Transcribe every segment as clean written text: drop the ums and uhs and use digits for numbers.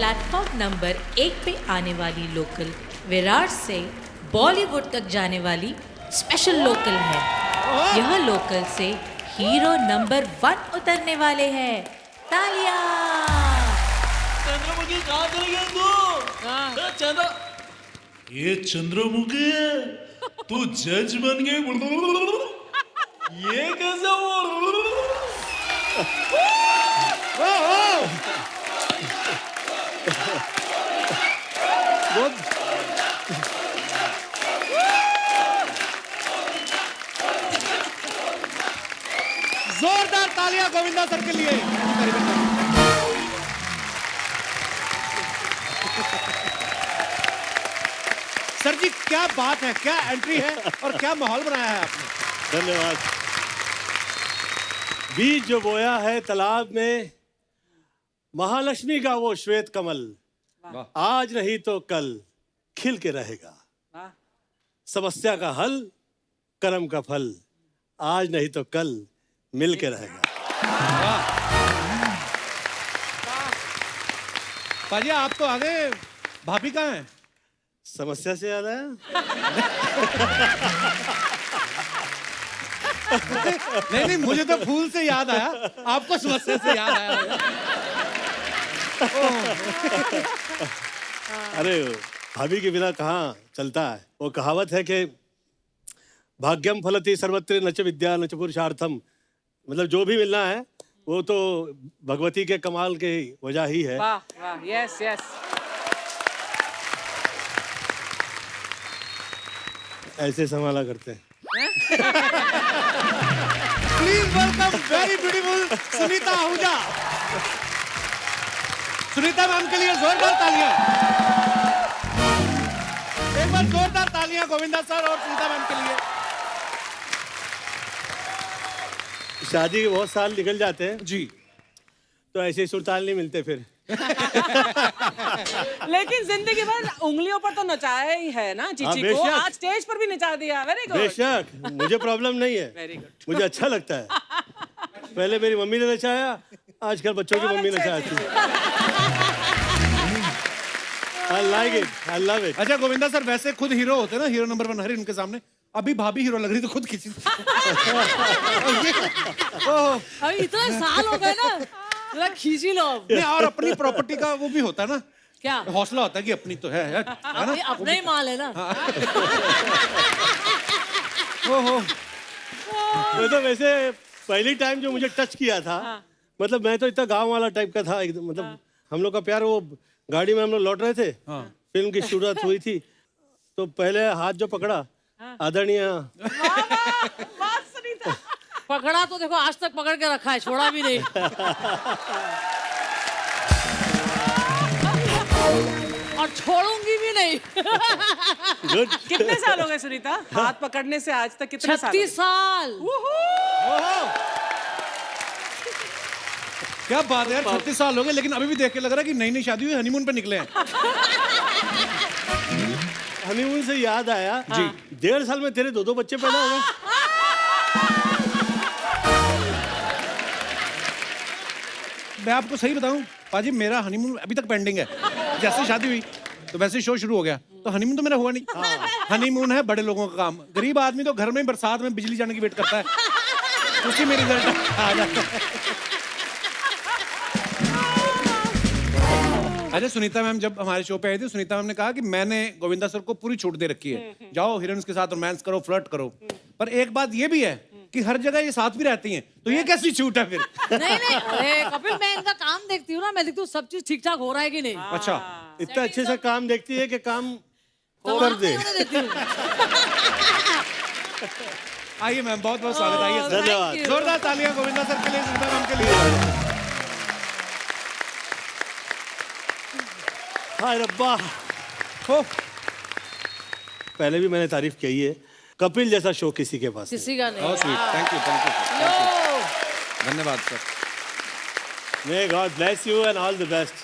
Platform number 1 पे आने वाली लोकल विरार से बॉलीवुड तक जाने वाली स्पेशल लोकल है। यह लोकल से हीरो नंबर 1 उतरने वाले हैं। तालियां। चंद्रमुखी कहाँ चले गए तू? चंद्र ये चंद्रमुखी है, तू जज बन गई। ये कैसे हुआ? जोरदार तालियां गोविंदा सर के लिए। सर जी क्या बात है, क्या एंट्री है और क्या माहौल बनाया है आपने। धन्यवाद। बीज जो बोया है तालाब में, महालक्ष्मी का वो श्वेत कमल, आज नहीं तो कल खिल के रहेगा। समस्या का हल, कर्म का फल, आज नहीं तो कल मिल के रहेगा। पाजी आप तो आगे, भाभी कहाँ है? समस्या से याद आया? नहीं मुझे तो फूल से याद आया, आपको समस्या से याद आया। अरे भाभी के बिना कहाँ चलता है। वो कहावत है कि भाग्यम फलति सर्वत्र न च विद्या न च पुरुषार्थम, मतलब जो भी मिलना है वो तो भगवती के कमाल के वजह ही है। वाह वाह, यस यस। ऐसे संभाला करते हैं। Please welcome very beautiful Sunita Ahuja. Sunita ma'am के लिए जोरदार तालियां। एक बार जोरदार तालियां गोविंदा सर और सुनीता मैम के लिए। शादी के बहुत साल निकल जाते हैं जी, तो ऐसे सुरताल नहीं मिलते फिर। लेकिन जिंदगी भर उंगलियों पर तो नचाया ही है ना चीची को, बेशक। आज स्टेज पर भी नचा दिया। Very good. बेशक, मुझे प्रॉब्लम नहीं है। Very good. मुझे अच्छा लगता है। पहले मेरी मम्मी ने नचाया, आजकल बच्चों की मम्मी नचाती है। I like it, I love it। अच्छा गोविंदा सर वैसे खुद हीरो होते हैं ना, हीरो नंबर 1 हर उनके सामने। अभी भाभी हीरो लग रही तो खुद खींची। अभी इतने साल हो गए ना, जरा खींची लो। नहीं, और अपनी प्रॉपर्टी का वो भी होता है ना, क्या हौसला होता है कि अपनी तो है ना। अपना ही माल है ना। ओहो, वो तो वैसे पहली टाइम जो मुझे टच किया था, मतलब मैं तो इतना गांव वाला टाइप का था एकदम। मतलब हम लोग का प्यार, वो गाड़ी में हम लोग लौट रहे थे, फिल्म की शुरुआत हुई थी, तो पहले हाथ जो पकड़ा आदरणीय, पकड़ा तो देखो आज तक पकड़ के रखा है, छोड़ा भी नहीं। और छोड़ूंगी भी नहीं। कितने साल हो गए सुनीता हाथ पकड़ने से आज तक? कितने साल? 36 साल। क्या बात है यार, 36 साल हो गए लेकिन अभी भी देख के लग रहा है कि नई नई शादी हुई, हनीमून पे निकले हैं। हनीमून से याद आया जी, 1.5 साल में तेरे 2 बच्चे पैदा हो गए। मैं आपको सही बताऊं पाजी, मेरा हनीमून अभी तक पेंडिंग है। जैसे शादी हुई तो वैसे शो शुरू हो गया, तो हनीमून तो मेरा हुआ नहीं। हनीमून है बड़े लोगों का काम, गरीब आदमी तो घर में बरसात में बिजली जाने की वेट करता है, उसी में रिजल्ट आ जाता है। अच्छा सुनीता मैम जब हमारे शो पे आई थी, सुनीता मैम ने कहा कि मैंने गोविंदा सर को पूरी छूट दे रखी है, जाओ हीरोइंस के साथ रोमांस करो, फ्लर्ट करो। पर एक बात ये भी है कि हर जगह ये साथ भी रहती हैं, तो ये कैसी छूट है फिर? नहीं अरे कपिल, मैं इनका काम देखती हूँ ना, मैं देखती हूँ सब चीज ठीक ठाक हो रहा है कि नहीं। अच्छा, इतना अच्छे से काम देखती है कि काम कर दे। आइए मैम, बहुत बहुत स्वागत। आइए सर। धन्यवाद। जोरदार तालियां गोविंदा सर के लिए, सुनीता मैम के लिए। हाय रब्बा। हो, पहले भी मैंने तारीफ की है, कपिल जैसा शो किसी के पास किसी का नहीं। बहुत स्वीट, थैंक यू धन्यवाद sir. May God bless you and all the best.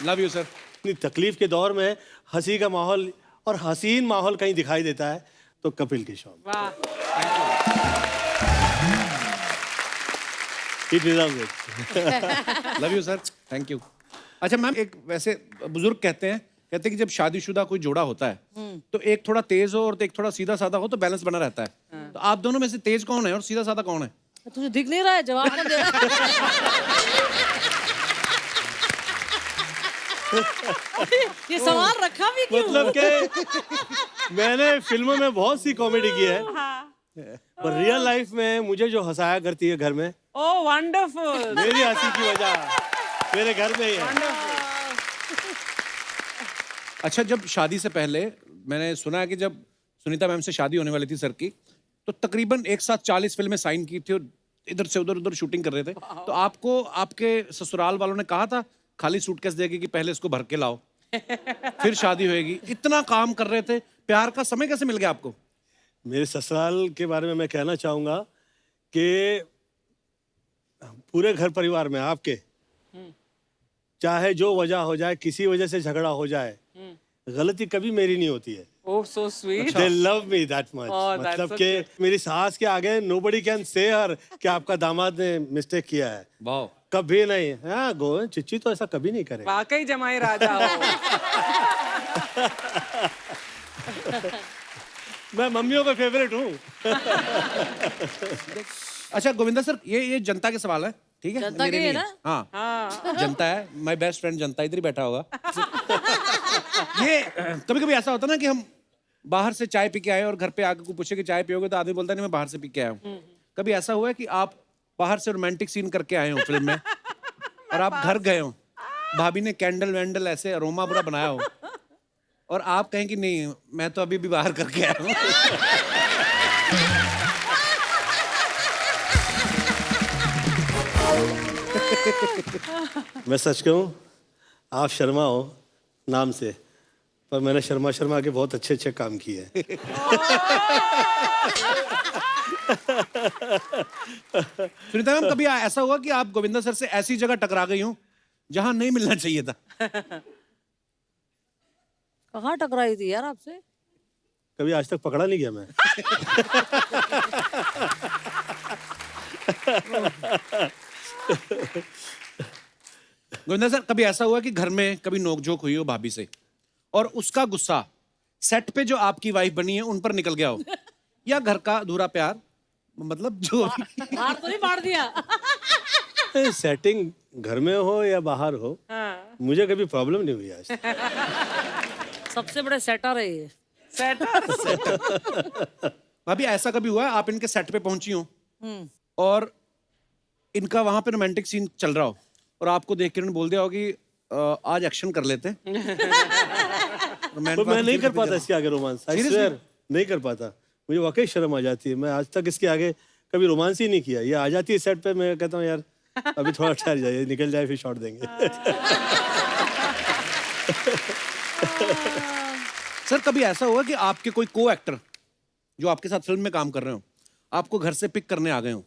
Love you sir. इतनी तकलीफ के दौर में हंसी का माहौल और हसीन माहौल कहीं दिखाई देता है तो कपिल के शो में। वाह, He deserves it. Love you sir, thank you. अच्छा मैम, एक वैसे बुजुर्ग कहते हैं कि जब शादीशुदा कोई जोड़ा होता है तो एक थोड़ा तेज हो और एक थोड़ा सीधा साधा हो तो बैलेंस बना रहता है। तो आप दोनों में से तेज कौन है और सीधा साधा कौन है? तुझे दिख नहीं रहा है, जवाब कौन दे रहा है? ये सवाल रखा भी क्यों? मतलब कि मैंने फिल्मों में बहुत सी कॉमेडी की है, पर रियल लाइफ में मुझे जो हंसाया करती है घर में, ओह वंडरफुल। मेरी हंसी की वजह मेरे घर में ही है। अच्छा, जब शादी से पहले मैंने सुना है कि जब सुनीता मैम से शादी होने वाली थी सर की, तो तकरीबन एक साथ 40 फिल्में साइन की थी और इधर से उधर शूटिंग कर रहे थे। तो आपको आपके ससुराल वालों ने कहा था खाली सूटकेस देगी कि पहले इसको भर के लाओ फिर शादी होएगी? इतना काम कर रहे थे, प्यार का समय कैसे मिल गया आपको? मेरे ससुराल के बारे में मैं कहना चाहूंगा कि पूरे घर परिवार में आपके चाहे जो वजह हो जाए, किसी वजह से झगड़ा हो जाए, गलती कभी मेरी नहीं होती है। Oh so sweet. They love me that much. Oh, that's मतलब so कि मेरी सास के आगे nobody can say her कि आपका दामाद ने मिस्टेक किया है। वाह, कभी नहीं। हाँ गो चिच्ची तो ऐसा कभी नहीं करेगा। वाकई जमाई राजा हो। मैं मम्मियों का फेवरेट हूँ। अच्छा गोविंदा सर, ये जनता के सवाल है, ठीक है? जनता मेरे के है नहीं ना? हाँ, जनता है। माय बेस्ट फ्रेंड जनता इधर ही बैठा होगा। ये कभी कभी ऐसा होता है ना कि हम बाहर से चाय पी के आए और घर पे आके कोई पूछे कि चाय पियोगे, तो आदमी बोलता है नहीं मैं बाहर से पी के आया हूँ। कभी ऐसा हुआ है कि आप बाहर से रोमांटिक सीन करके आए हो फिल्म में और आप घर गए हो, भाभी ने कैंडल वैंडल ऐसे अरोमा पूरा बनाया हो और आप कहें कि नहीं मैं तो अभी भी बाहर करके आया हूँ? मैं सच कहूँ, आप शर्मा हो नाम से, पर मैंने शर्मा शर्मा के बहुत अच्छे अच्छे काम किए हैं। सुनीता मैम, कभी ऐसा हुआ कि आप गोविंदा सर से ऐसी जगह टकरा गई हो जहां नहीं मिलना चाहिए था? कहाँ टकराई थी यार आपसे? कभी आज तक पकड़ा नहीं गया मैं। गोविंदा सर, कभी ऐसा हुआ कि घर में कभी नोकझोंक हुई हो भाभी से और उसका गुस्सा सेट पे जो आपकी वाइफ बनी है उन पर निकल गया हो, या घर का अधूरा प्यार, मतलब जो हार तो नहीं मार दिया? सेटिंग घर में हो या बाहर हो, मुझे कभी प्रॉब्लम नहीं हुई आज। सबसे बड़े सेटर है ये। भाभी ऐसा कभी हुआ है आप इनके सेट पे पहुंची हो और इनका वहां पे रोमांटिक सीन चल रहा हो और आपको देख के उन्होंने बोल दिया हो कि आज एक्शन कर लेते हैं? तो मैं नहीं कर पाता इसके आगे रोमांस, आई स्वेयर नहीं कर पाता। मुझे वाकई शर्म आ जाती है। मैं आज तक इसके आगे कभी रोमांस ही नहीं किया। ये आ जाती है सेट पे, मैं कहता हूँ यार अभी थोड़ा ठहर जाइए, निकल जाए फिर शॉट देंगे। सर, कभी ऐसा हुआ कि आपके कोई को एक्टर जो आपके साथ फिल्म में काम कर रहे हो आपको घर से पिक करने आ गए हो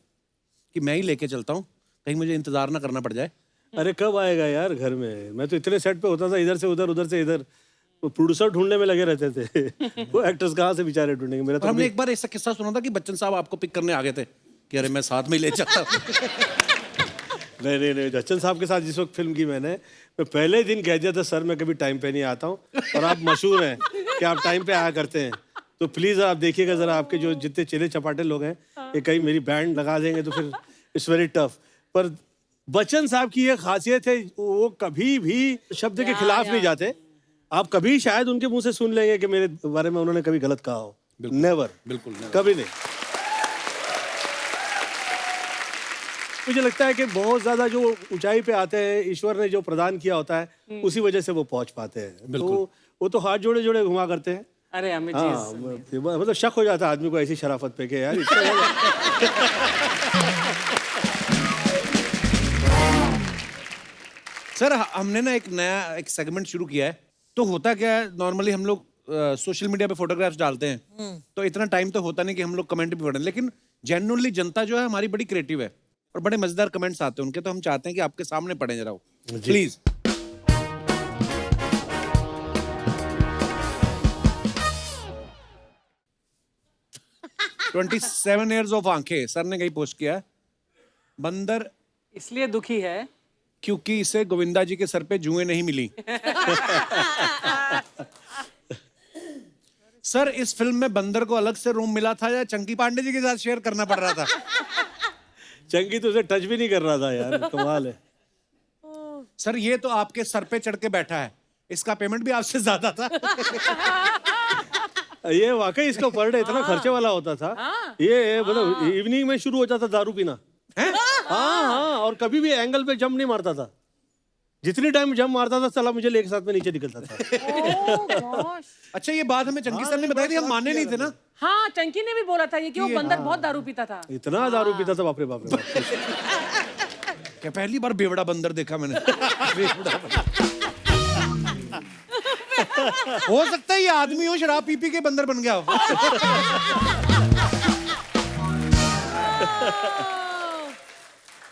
कि मैं ही लेके चलता हूँ, कहीं मुझे इंतजार ना करना पड़ जाए? अरे कब आएगा यार घर में, मैं तो इतने सेट पे होता था, इधर से उधर उधर से इधर, वो प्रोड्यूसर ढूंढने में लगे रहते थे। वो एक्टर्स कहाँ से बेचारे ढूंढेंगे? मेरा तो हमने एक बार ऐसा किस्सा सुना था कि बच्चन साहब आपको पिक करने आ गए थे कि अरे मैं साथ में ही ले चलता हूँ। नहीं, बच्चन साहब के साथ जिस वक्त फिल्म की मैं पहले दिन कह दिया था सर मैं कभी टाइम पे नहीं आता हूँ और आप मशहूर हैं कि आप टाइम पे आया करते हैं, तो प्लीज आप देखिएगा जरा, आपके जो जितने चेले चपाटे लोग हैं ये कहीं मेरी बैंड लगा देंगे तो फिर इट्स वेरी टफ। पर बच्चन साहब की ये खासियत है, वो कभी भी शब्द के खिलाफ नहीं जाते। आप कभी शायद उनके मुंह से सुन लेंगे कि मेरे बारे में उन्होंने कभी गलत कहा हो। नेवर, बिल्कुल कभी नहीं। मुझे लगता है कि बहुत ज्यादा जो ऊंचाई पे आते हैं, ईश्वर ने जो प्रदान किया होता है उसी वजह से वो पहुंच पाते हैं। तो वो तो हाथ जोड़े जोड़े घुमा करते हैं। अरे अमित हाँ, मतलब शक हो जाता है आदमी को ऐसी शराफत पे कि यार सर, हमने ना एक नया एक सेगमेंट शुरू किया है। तो होता क्या है, नॉर्मली हम लोग सोशल मीडिया पे फोटोग्राफ्स डालते हैं तो इतना टाइम तो होता नहीं कि हम लोग कमेंट भी पढ़ें, लेकिन जेन्युइनली जनता जो है हमारी बड़ी क्रिएटिव है और बड़े मजेदार कमेंट्स आते हैं उनके, तो हम चाहते हैं कि आपके सामने पढ़ें जरा वो, प्लीज। 27 years of आंखें, सर ने कहीं पोस्ट किया है। बंदर इसलिए दुखी है क्योंकि इसे गोविंदा जी के सर पे जुएं नहीं मिली। सर इस फिल्म में बंदर को अलग से रूम मिला था या चंकी पांडे जी के साथ शेयर करना पड़ रहा था? चंकी तो उसे टच भी नहीं कर रहा था यार, कमाल है। सर ये तो आपके सर पे चढ़ के बैठा है, इसका पेमेंट भी आपसे ज्यादा था। ये वाकई इसका पर डे इतना खर्चे वाला होता था। ये मतलब इवनिंग में शुरू हो जाता दारू पीना। हाँ, और कभी भी एंगल पे जंप नहीं मारता था। जितनी टाइम जंप मारता था साला मुझे लेके साथ में नीचे निकलता था। अच्छा ये बात हमें चंकी सर ने बताई थी, हम माने नहीं थे ना। हाँ, चंकी ने भी बोला था ये कि वो बंदर बहुत दारू पीता था। इतना दारू पीता था, बाप रे बाप रे बाप। क्या पहली बार बेवड़ा बंदर देखा मैंने। बेवड़ा बंदर। हो सकता है ये आदमी हो, शराब पी पी के बंदर बन गया हो।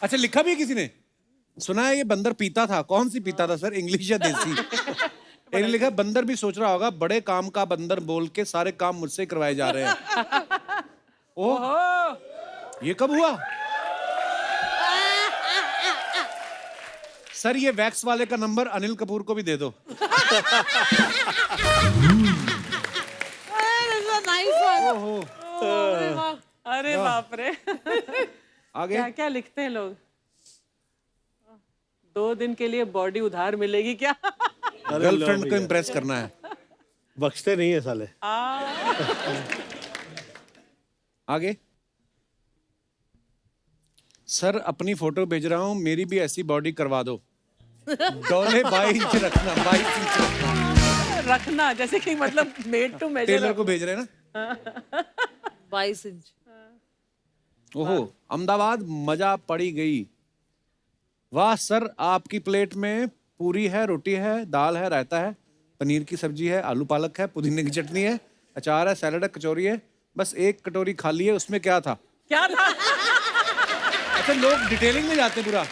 अच्छा लिखा भी है किसी ने, सुना है ये बंदर पीता था। कौन सी पीता था सर, इंग्लिश या देसी? एक लिखा बंदर भी सोच रहा होगा बड़े काम का बंदर बोल के सारे काम मुझसे करवाए जा रहे हैं। ओह ये कब हुआ? सर ये वैक्स वाले का नंबर अनिल कपूर को भी दे दो। अरे बाप रे। आगे क्या क्या लिखते हैं लोग। 2 दिन के लिए बॉडी उधार मिलेगी क्या? गर्लफ्रेंड को इम्प्रेस करना है। बख्शते नहीं है साले। आगे सर अपनी फोटो भेज रहा हूं, मेरी भी ऐसी बॉडी करवा दो। डोले 22 इंच रखना, 22 इंच रखना। रखना जैसे कि मतलब मेड टू मेजर। टेलर को भेज रहे हैं ना। 22 इंच। ओहो अहमदाबाद मजा पड़ी गई। वाह सर आपकी प्लेट में पूरी है, रोटी है, दाल है, रायता है, पनीर की सब्जी है, आलू पालक है, पुदीने की चटनी है, अचार है, सैलड है, कचौरी है, बस एक कटोरी खाली है, उसमें क्या था? क्या था? अच्छा लोग डिटेलिंग में जाते पूरा।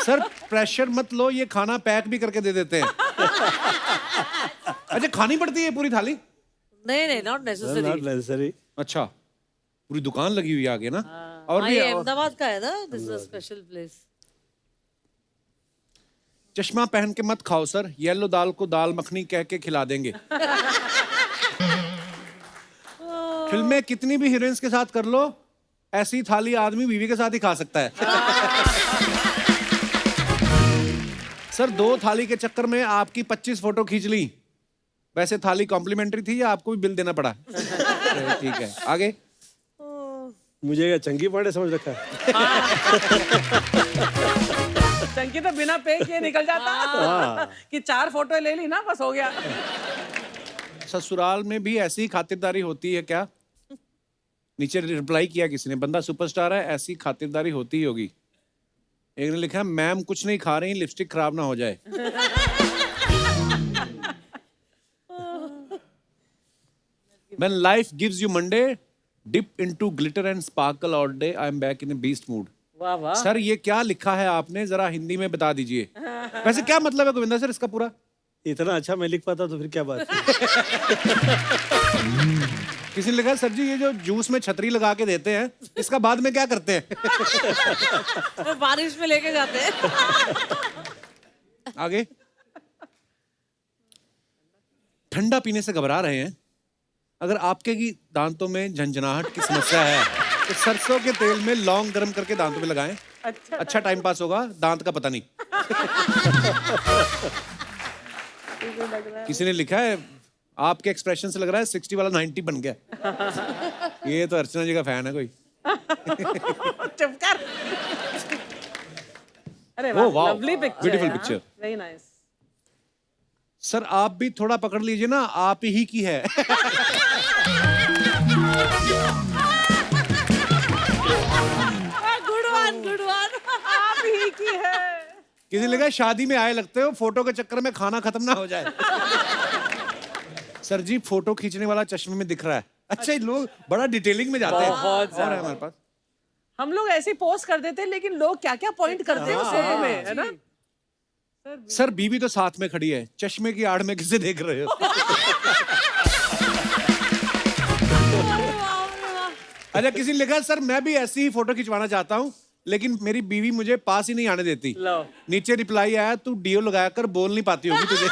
सर प्रेशर मत लो, ये खाना पैक भी करके दे देते हैं। अच्छा खानी पड़ती है पूरी थाली? नहीं नहीं, नॉट नेसेसरी। अच्छा पूरी दुकान लगी हुई है आगे ना। और भी ये अहमदाबाद का है ना, this is a special place. चश्मा पहन के मत खाओ सर, येलो दाल को दाल मखनी कह के खिला देंगे। फिल्में कितनी भी हीरोइंस के साथ कर लो, ऐसी थाली आदमी बीवी के साथ ही खा सकता है। सर 2 थाली के चक्कर में आपकी 25 फोटो खींच ली। वैसे थाली कॉम्प्लीमेंट्री थी या आपको भी बिल देना पड़ा? ठीक है आगे। मुझे क्या चंकी पांडे समझ रखा है? चंकी तो बिना पे किए निकल जाता कि 4 फोटो ले ली ना, बस हो गया। ससुराल में भी ऐसी ही खातिरदारी होती है क्या? नीचे रिप्लाई किया किसी ने, बंदा सुपरस्टार है, ऐसी खातिरदारी होती ही होगी। एक ने लिखा मैम कुछ नहीं खा रही, लिपस्टिक खराब ना हो जाए। When life gives you Monday, dip into glitter and sparkle all day. I am back in a beast mood. वाह वाह। सर ये क्या लिखा है आपने, जरा हिंदी में बता दीजिए। वैसे क्या मतलब है गोविंदा सर इसका पूरा? इतना अच्छा मैं लिख पाता तो फिर क्या बात है। किसी ने लिखा सर जी ये जो जूस में छतरी लगा के देते हैं, इसका बाद में क्या करते हैं? बारिश में लेके जाते हैं। आगे ठंडा पीने से घबरा रहे हैं, अगर आपके की दांतों में झंझनाहट की समस्या है तो सरसों के तेल में लौंग गर्म करके दांतों पे लगाएं। अच्छा टाइम पास होगा, दांत का पता नहीं। किसी ने लिखा है आपके एक्सप्रेशन से लग रहा है 60 वाला 90 बन गया। ये तो अर्चना जी का फैन है कोई। चुप कर। अरे Oh, wow. Lovely picture. Beautiful picture. Very nice. Sir आप भी थोड़ा पकड़ लीजिए ना, आप ही की है। Good one good one. आप ही की है। किसी ने लिखा शादी में आए लगते हो, फोटो के चक्कर में खाना खत्म ना हो जाए। सर जी फोटो खींचने वाला चश्मे में दिख रहा है। अच्छा ये लोग बड़ा डिटेलिंग में जाते हैं। बहुत और है हमारे पास। हम लोग ऐसे पोस्ट कर देते हैं, लेकिन लोग क्या क्या पॉइंट करते हैं उस फोटो में, है ना? सर बीवी तो साथ में खड़ी है, चश्मे की आड़ में किसे देख रहे हो? अच्छा किसी ने लिखा सर मैं भी ऐसी ही फोटो खिंचवाना चाहता हूँ, लेकिन मेरी बीवी मुझे पास ही नहीं आने देती। लो। नीचे रिप्लाई आया, तू डीओ लगाकर बोल नहीं पाती होगी तुझे।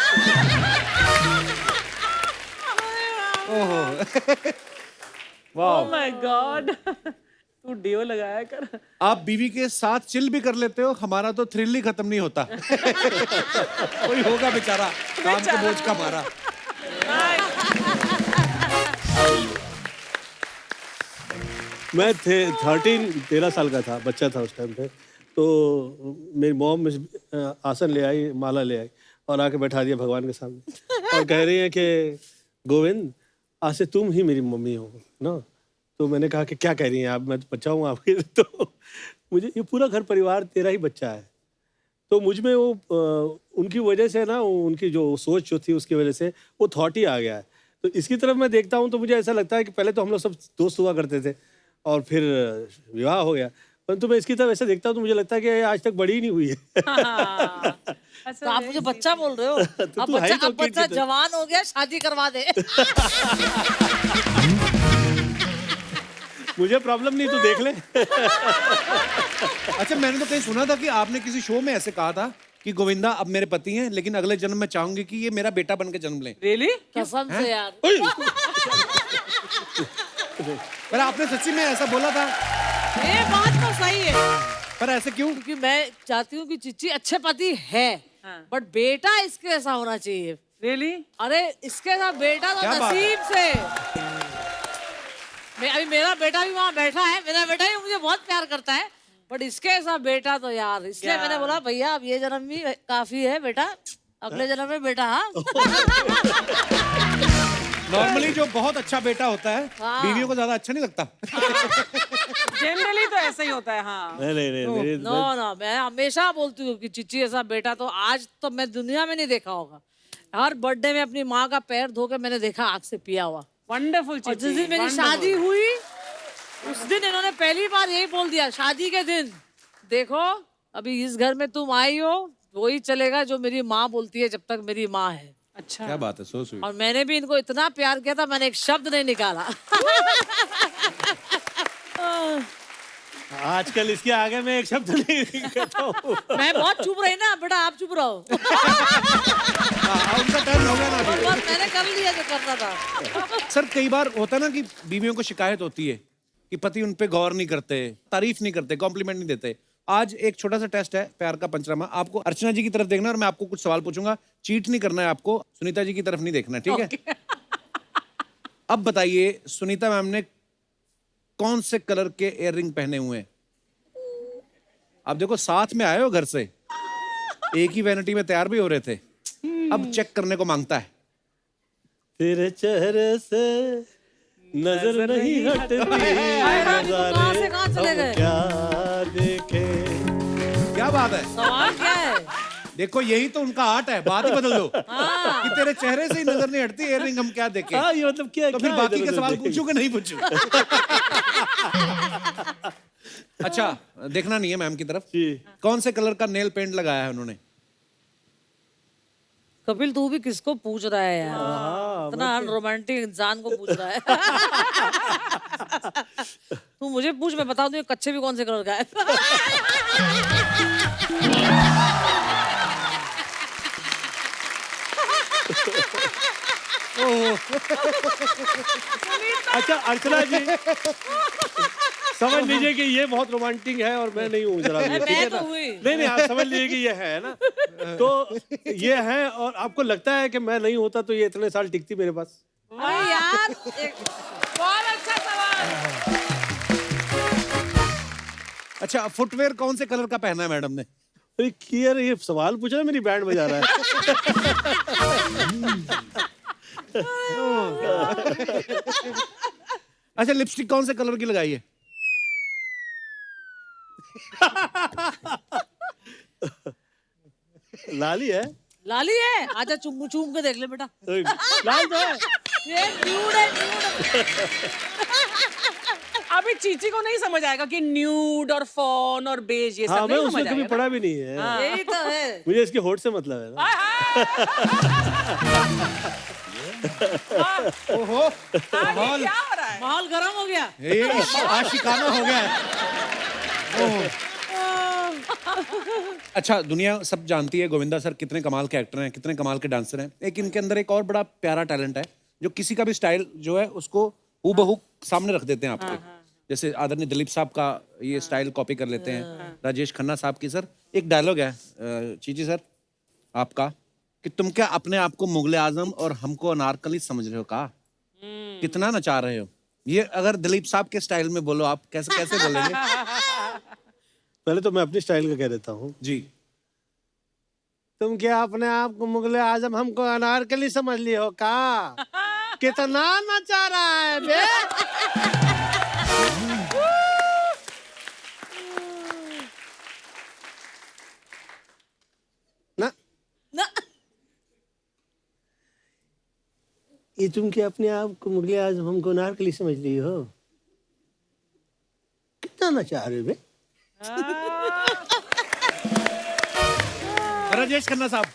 Oh my God. तू डीओ लगाया कर। आप बीवी के साथ चिल भी कर लेते हो, हमारा तो थ्रिल ही खत्म नहीं होता। कोई होगा बेचारा काम के बोझ का मारा। मैं 13 साल का था, बच्चा था उस टाइम पे। तो मेरी मॉम आसन ले आई, माला ले आई और आके बैठा दिया भगवान के सामने और कह रही है कि गोविंद, आज से तुम ही मेरी मम्मी हो ना। तो मैंने कहा कि क्या कह रही हैं आप, मैं तो बच्चा हूँ आपके। तो मुझे ये पूरा घर परिवार तेरा ही बच्चा है। तो मुझ में वो उनकी वजह से ना, उनकी जो सोच जो थी उसकी वजह से वो थॉट ही आ गया है। तो इसकी तरफ मैं देखता हूँ तो मुझे ऐसा लगता है कि पहले तो हम लोग सब दोस्त हुआ करते थे और फिर विवाह हो गया, परंतु मैं इसकी तरफ ऐसे देखता हूँ तो मुझे लगता है कि आज तक बड़ी ही नहीं हुई है। तो आप मुझे बच्चा बोल रहे हो? अब तू है ही तो अब बच्चा kid की तरह। जवान हो गया, शादी करवा दे। मुझे प्रॉब्लम नहीं, तू देख ले। अच्छा, मैंने तो कहीं सुना था कि आपने किसी शो में ऐसे कहा था कि गोविंदा अब मेरे पति हैं, लेकिन अगले जन्म में चाहूंगी कि ये मेरा बेटा बन के जन्म लें। रियली? कसम से यार। पर आपने सच्ची में ऐसा बोला था? ये बात तो सही है, पर ऐसे क्यों? क्योंकि मैं चाहती हूँ कि चिच्ची अच्छे पति है, बट बेटा इसके ऐसा होना चाहिए। रियली? अरे इसके साथ बेटा तो क्या बात है? नसीब से। अभी मेरा बेटा भी वहाँ बैठा है, मेरा बेटा भी मुझे बहुत प्यार करता है, बट इसके साथ बेटा तो यार, इसलिए मैंने बोला भैया अब ये जन्म भी काफी है बेटा, अगले जन्म में बेटा। हाँ। नॉर्मली जो बहुत अच्छा बेटा होता है बीवियों को ज्यादा अच्छा नहीं लगता। जनरली तो ऐसा ही होता है। हाँ। नहीं नो नो, मैं हमेशा बोलती हूँ कि चिच्ची ऐसा बेटा तो आज तो मैं दुनिया में नहीं देखा होगा। हर बर्थडे में अपनी माँ का पैर धो के मैंने देखा आग से पिया हुआ। वंडरफुल। और जिस दिन मेरी शादी हुई उस दिन इन्होंने पहली बार यही बोल दिया, शादी के दिन, देखो अभी इस घर में तुम आई हो, वही चलेगा जो मेरी माँ बोलती है जब तक मेरी माँ है। अच्छा। क्या बात है, सो स्वीट। और मैंने भी इनको इतना प्यार किया था, मैंने एक शब्द नहीं निकाला। आजकल इसके आगे मैं एक शब्द नहीं कहता हूँ। मैं बहुत चुप रही ना बेटा, आप चुप रहो। उनका टर्न हो गया ना अभी। बस मैंने कर लिया जो करना था। सर कई बार होता है ना कि बीवियों को शिकायत होती है कि पति उन पे गौर नहीं करते, तारीफ नहीं करते, कॉम्प्लीमेंट नहीं देते। आज एक छोटा सा टेस्ट है, प्यार का पंचनामा। आपको अर्चना जी की तरफ देखना और मैं आपको कुछ सवाल पूछूंगा, चीट नहीं करना है आपको, सुनीता जी की तरफ नहीं देखना, ठीक है? अब बताइए सुनीता मैम ने कौन से कलर के इयररिंग पहने हुए हैं? आप देखो साथ में आए हो घर से, एक ही वैनिटी में तैयार भी हो रहे थे, अब चेक करने को मांगता है। तेरे चेहरे से नजर नहीं हटती, कहाँ से कहाँ चले गए? क्या देखे। क्या बात है? सवाल क्या है? देखो यही तो उनका आर्ट है, बात ही बदल दो कि तेरे चेहरे से ही नजर नहीं हटती, इयररिंग हम क्या देखें। हाँ, ये मतलब क्या? तो फिर क्या बाकी इधर के उधर सवाल देखें? पूछूं कि नहीं पूछूं? अच्छा, देखना नहीं है मैम की तरफ। जी। कौन से कलर का नेल पेंट लगाया है उन्होंने? कपिल तू भी किसको पूछ रहा है यार? इतना अनरोमांटिक इंसान को पूछ रहा है। तू मुझे पूछ, मैं बता दूं ये कच्चे भी कौन से कलर का है। अच्छा अर्चना जी, समझ लीजिए कि ये बहुत रोमांटिक है और मैं नहीं हूँ जरा भी, ठीक है मैं ना? तो हुई। नहीं आप समझ लीजिए कि ये है ना, तो ये है। और आपको लगता है कि मैं नहीं होता तो ये इतने साल टिकती मेरे पास? अरे यार बहुत अच्छा सवाल। अच्छा, फुटवेयर कौन से कलर का पहना है मैडम ने? अरे यार ये सवाल पूछा है, मेरी बैंड बजा रहा है। अच्छा, लिपस्टिक कौन से कलर की लगाई है? लाली है। लाली है, आजा चुम चुम के देख ले बेटा। लाल तो है। ये न्यूड है, न्यूड। अभी चीची को नहीं समझ आएगा कि न्यूड और फॉन और बेज ये सब हाँ, मैं नहीं उसमें समझ कभी आएगा। पढ़ा भी नहीं है। यही तो है। मुझे इसके होठ से मतलब है ना। ओहो, आगे क्या हो रहा है? माहौल गर्म हो गया। ये आशिकाना हो गया है। ओह, अच्छा, दुनिया सब जानती है गोविंदा सर कितने कमाल के एक्टर हैं, कितने कमाल के डांसर हैं। एक इनके अंदर एक और बड़ा प्यारा टैलेंट है, जो किसी का भी स्टाइल जो है उसको हूबहू सामने रख देते हैं आपके। जैसे आदरणीय दिलीप साहब का ये स्टाइल कॉपी कर लेते हैं, राजेश खन्ना साहब की। सर एक डायलॉग है चीची सर आपका, कि तुम क्या अपने आप को मुगले आजम और हमको अनारकली समझ रहे हो का? कितना नचा रहे हो? ये अगर दिलीप साहब के स्टाइल में बोलो आप, कैसे कैसे बोलेंगे? पहले तो मैं अपनी स्टाइल का कह देता हूँ। जी। तुम क्या अपने आप को मुगले आजम हमको अनारकली समझ लिए हो का? कितना नचा रहा है बे? ना ना ये तुम क्या अपने आप को मुगले आजम हमको अनारकली समझ लिए हो? कितना नचा रहे बे? राजेश खन्ना साहब।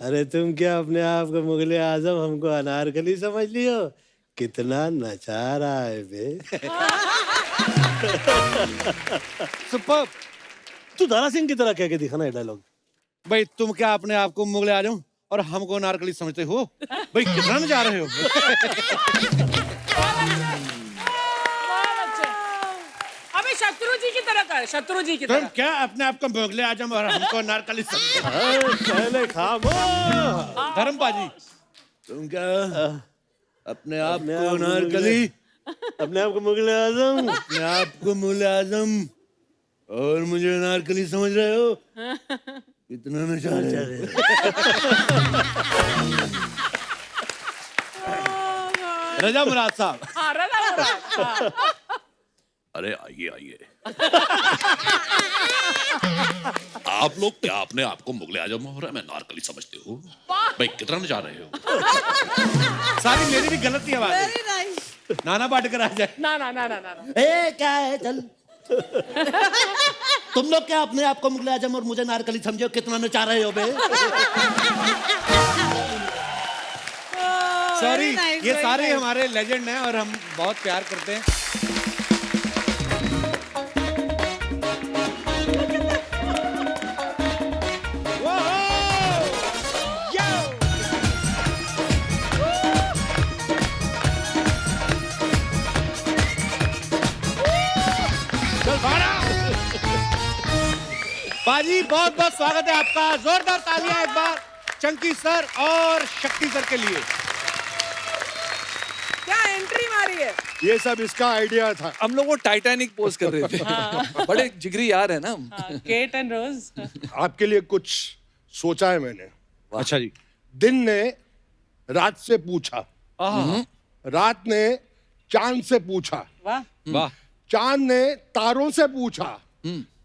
अरे तुम क्या अपने आप को मुगले आजम हमको अनारकली समझ लियो? कितना नचा रहा है बे? सुपर। तू दारा सिंह की तरह कह के दिखाना ये डायलॉग। भाई तुम क्या अपने आप को मुगले आजम और हमको नारकली समझते हो? भाई कितना नचा रहे हो? अबे शत्रु जी की तरह कर, शत्रु जी की तुम तरह। क्या अपने आप को मुगले आजम और हमको नारकली समझते हो? पहले खामोश। धर्म पाजी, तुम क्या अपने आप को नारकली, अपने आप को मुगले आजम, अपने आप को मुगले आजम और मुझे नारकली समझ रहे हो? कितना नचा रहे हो? रजा मुराद साहब। हाँ, रजा मुराद, हाँ। अरे आइए आइए। आप लोग क्या अपने आप को मुगले आजम और मैं नारकली समझते हो? भाई कितना जा रहे हो? सारी मेरी भी गलत ही आवाज है। Very nice. नाना पाटेकर आ जाए। ना ना ना ना ना ना। ए क्या है चल। तुम लोग क्या अपने आप को मुगले आजम और मुझे नारकली समझो? कितना नचा रहे हो बे? सॉरी, very nice, ये very सारे nice. हमारे लेजेंड हैं और हम बहुत प्यार करते हैं। बाजी बहुत बहुत स्वागत है आपका। जोरदार तालियां एक बार चंकी सर और शक्ति सर के लिए। क्या एंट्री मारी है? ये सब इसका आइडिया था। हम लोग वो टाइटैनिक पोज कर रहे थे। बड़े जिगरी यार है ना हम। केट एंड रोज। आपके लिए कुछ सोचा है मैंने। अच्छा जी। दिन ने रात से पूछा, रात ने चांद से पूछा, वाह। वाह। चांद ने तारों से पूछा,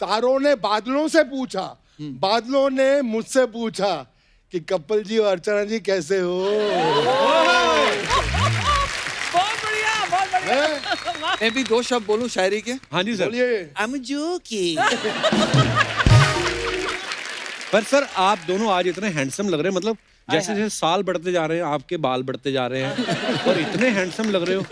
तारों ने बादलों से पूछा, बादलों ने मुझसे पूछा कि कपिल जी और अर्चना जी कैसे हो। बहुत बढ़िया, बहुत बढ़िया। मैं भी दो शब्द बोलूं शायरी के। हाँ जी सर। बोलिए। I'm joking। पर सर आप दोनों आज इतने हैंडसम लग रहे हैं, मतलब जैसे जैसे साल बढ़ते जा रहे हैं आपके बाल बढ़ते जा रहे हैं और इतने हैंडसम लग रहे हो।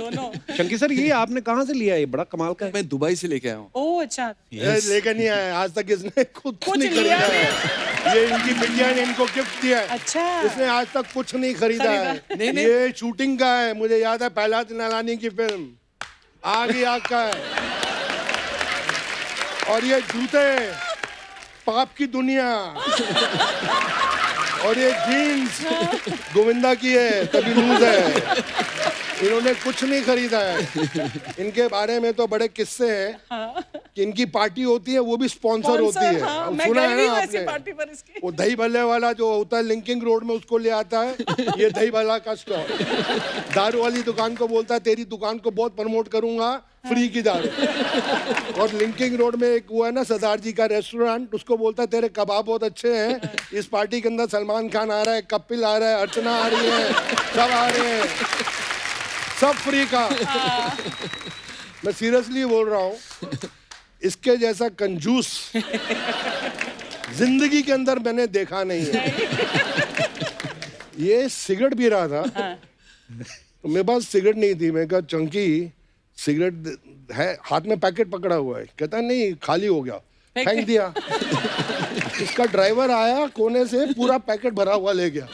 शंकी सर ये आपने कहाँ से लिया? ये बड़ा कमाल का है। मैं दुबई से लेके आया हूँ। ओह अच्छा। ये लेकर नहीं आया आज तक, इसने खुद कुछ नहीं लिया खरीदा है। ये इनकी बिटिया ने इनको गिफ्ट दिया है। अच्छा। इसने आज तक कुछ नहीं खरीदा है। नहीं, नहीं। ये शूटिंग का है। मुझे याद है पहला नलानी की फिल्म आग ही आग का है। और ये जूते पाप की दुनिया और ये जीन्स गोविंदा की है, तभी लूज है। इन्होंने कुछ नहीं खरीदा है। इनके बारे में तो बड़े किस्से हैं कि इनकी पार्टी होती है वो भी स्पॉन्सर होती है। हाँ, अब मैं सुना गई है भी ना वैसी आपने? पार्टी पर इसकी। वो दही भल्ले वाला जो होता है लिंकिंग रोड में, उसको ले आता है ये दही भल्ला का स्टॉल। दारू वाली दुकान को बोलता है तेरी दुकान को बहुत प्रमोट करूंगा, फ्री की दारू। और लिंकिंग रोड में एक वो है ना सरदार जी का रेस्टोरेंट, उसको बोलता है तेरे कबाब बहुत अच्छे हैं। इस पार्टी के अंदर सलमान खान आ रहा है, कपिल आ रहा है, अर्चना आ रही है, सब आ रहे हैं, सब फ्री का। मैं सीरियसली बोल रहा हूँ, इसके जैसा कंजूस जिंदगी के अंदर मैंने देखा नहीं है। ये सिगरेट पी रहा था, तो मेरे पास सिगरेट नहीं थी। मैं कहा चंकी सिगरेट है, हाथ में पैकेट पकड़ा हुआ है। कहता नहीं खाली हो गया। फेंक दिया। इसका ड्राइवर आया कोने से पूरा पैकेट भरा हुआ ले गया।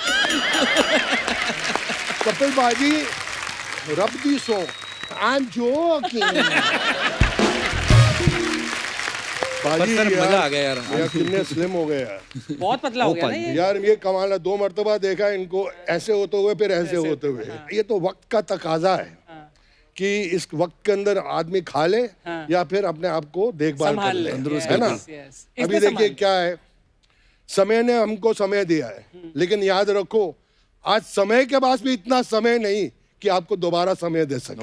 कपिल बाजी रब दी सो आई एम जोकिंग। बाजी सर, यार, मजा आ गया यार। कितने स्लिम हो गए यार। बहुत पतला हो गया ना ये। यार ये कमाल है, 2 मर्तबा देखा इनको ऐसे होते हुए फिर ऐसे होते हुए। ये तो वक्त का तकाजा है कि इस वक्त के अंदर आदमी खा ले या फिर अपने आप को देखभाल कर संभाल ले, ले। है ना। Yes. अभी इसमें देखिए संभाल। क्या है, समय ने हमको समय दिया है, लेकिन याद रखो आज समय के पास भी इतना समय नहीं कि आपको दोबारा समय दे सके।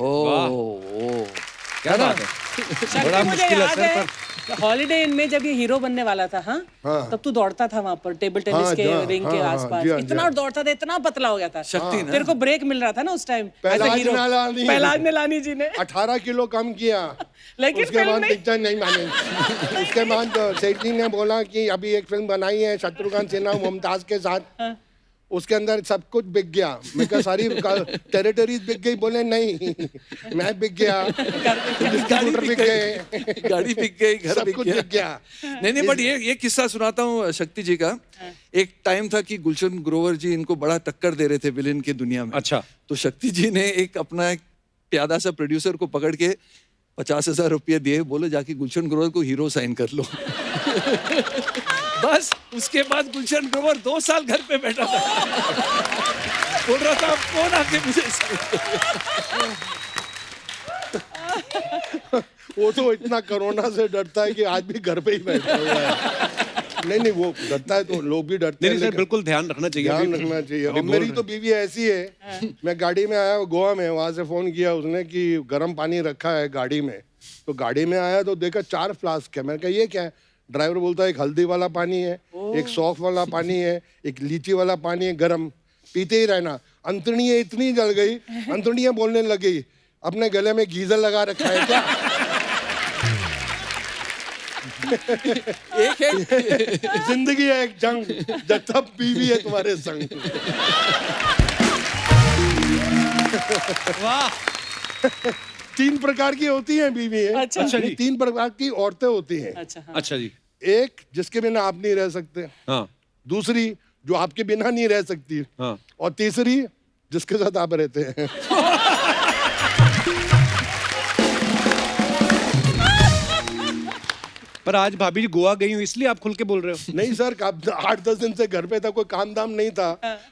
क्या बात है। शक्ति, मुझे याद है हॉलिडे इन में जब ये हीरो बनने वाला था, हाँ, तब तू दौड़ता था वहां पर टेबल टेनिस हाँ, के हाँ, रिंग के हाँ, हाँ, आसपास, जी हाँ, जी इतना हाँ। दौड़ता था, इतना पतला हो गया था। शक्ति ना। तेरे को ब्रेक मिल रहा था ना उस time as a Pahlaj hero. Nihalani. Pahlaj Nihalani ji ने 18 किलो कम किया, लेकिन उसके फिल्म बाद नहीं। पिक्चर नहीं माने। उसके बाद सेठ जी ने बोला कि अभी एक फिल्म बनाई है शत्रुघ्न सिन्हा मुमताज के साथ, उसके अंदर सब कुछ बिक गया। मैं कहा सारी टेरिटरीज बिक गई, बोले नहीं मैं बिक गया, डिस्ट्रीब्यूटर बिक गए, गाड़ी बिक गई, घर सब बिक कुछ गया। बिक गया। नहीं बट ये किस्सा सुनाता हूँ शक्ति जी का। एक टाइम था कि गुलशन ग्रोवर जी इनको बड़ा टक्कर दे रहे थे विलेन की दुनिया में। अच्छा। तो शक्ति जी ने एक अपना एक प्यादा सा प्रोड्यूसर को पकड़ के 50,000 रुपये दिए, बोले जाके गुलशन ग्रोवर को हीरो साइन कर लो। बस उसके बाद गुलशन ग्रोवर 2 साल घर पे बैठा था। बोल रहा था कौन आके मुझे sign करे?" वो तो इतना कोरोना से डरता है कि आज भी घर पे ही बैठा हुआ है। नहीं वो डरता है तो लोग भी डरते हैं, नहीं सर, लेकिन बिल्कुल ध्यान रखना चाहिए। ध्यान अभी- रखना चाहिए। अभी और बोल मेरी रहे तो बीवी ऐसी है, मैं गाड़ी में आया गोवा में, वहां से फोन किया उसने कि गर्म पानी रखा है गाड़ी में, तो गाड़ी में आया तो देखा 4 फ्लास्क है। मैंने कहा ये क्या है? ड्राइवर बोलता है एक हल्दी वाला पानी है, एक सौंफ वाला पानी है, एक लीची वाला पानी है, गरम पीते ही रहना। अंतड़ियाँ इतनी जल गई, अंतड़ियाँ बोलने लगी अपने गले में गीजर लगा रखा है क्या? एक है जिंदगी है एक जंग, जब तक बीवी है तुम्हारे संग। वाह। 3 प्रकार की होती हैं बीवी है। अच्छा। अच्छा जी। 3 प्रकार की औरतें होती हैं। अच्छा, हाँ। अच्छा जी। एक जिसके बिना आप नहीं रह सकते, हाँ दूसरी जो आपके बिना नहीं रह सकती, हाँ। और तीसरी जिसके साथ आप रहते हैं। पर आज भाभी जी गोवा गई हूँ इसलिए आप खुल के बोल रहे हो। नहीं सर, 8-10 दिन से घर पे था, कोई काम धाम नहीं था,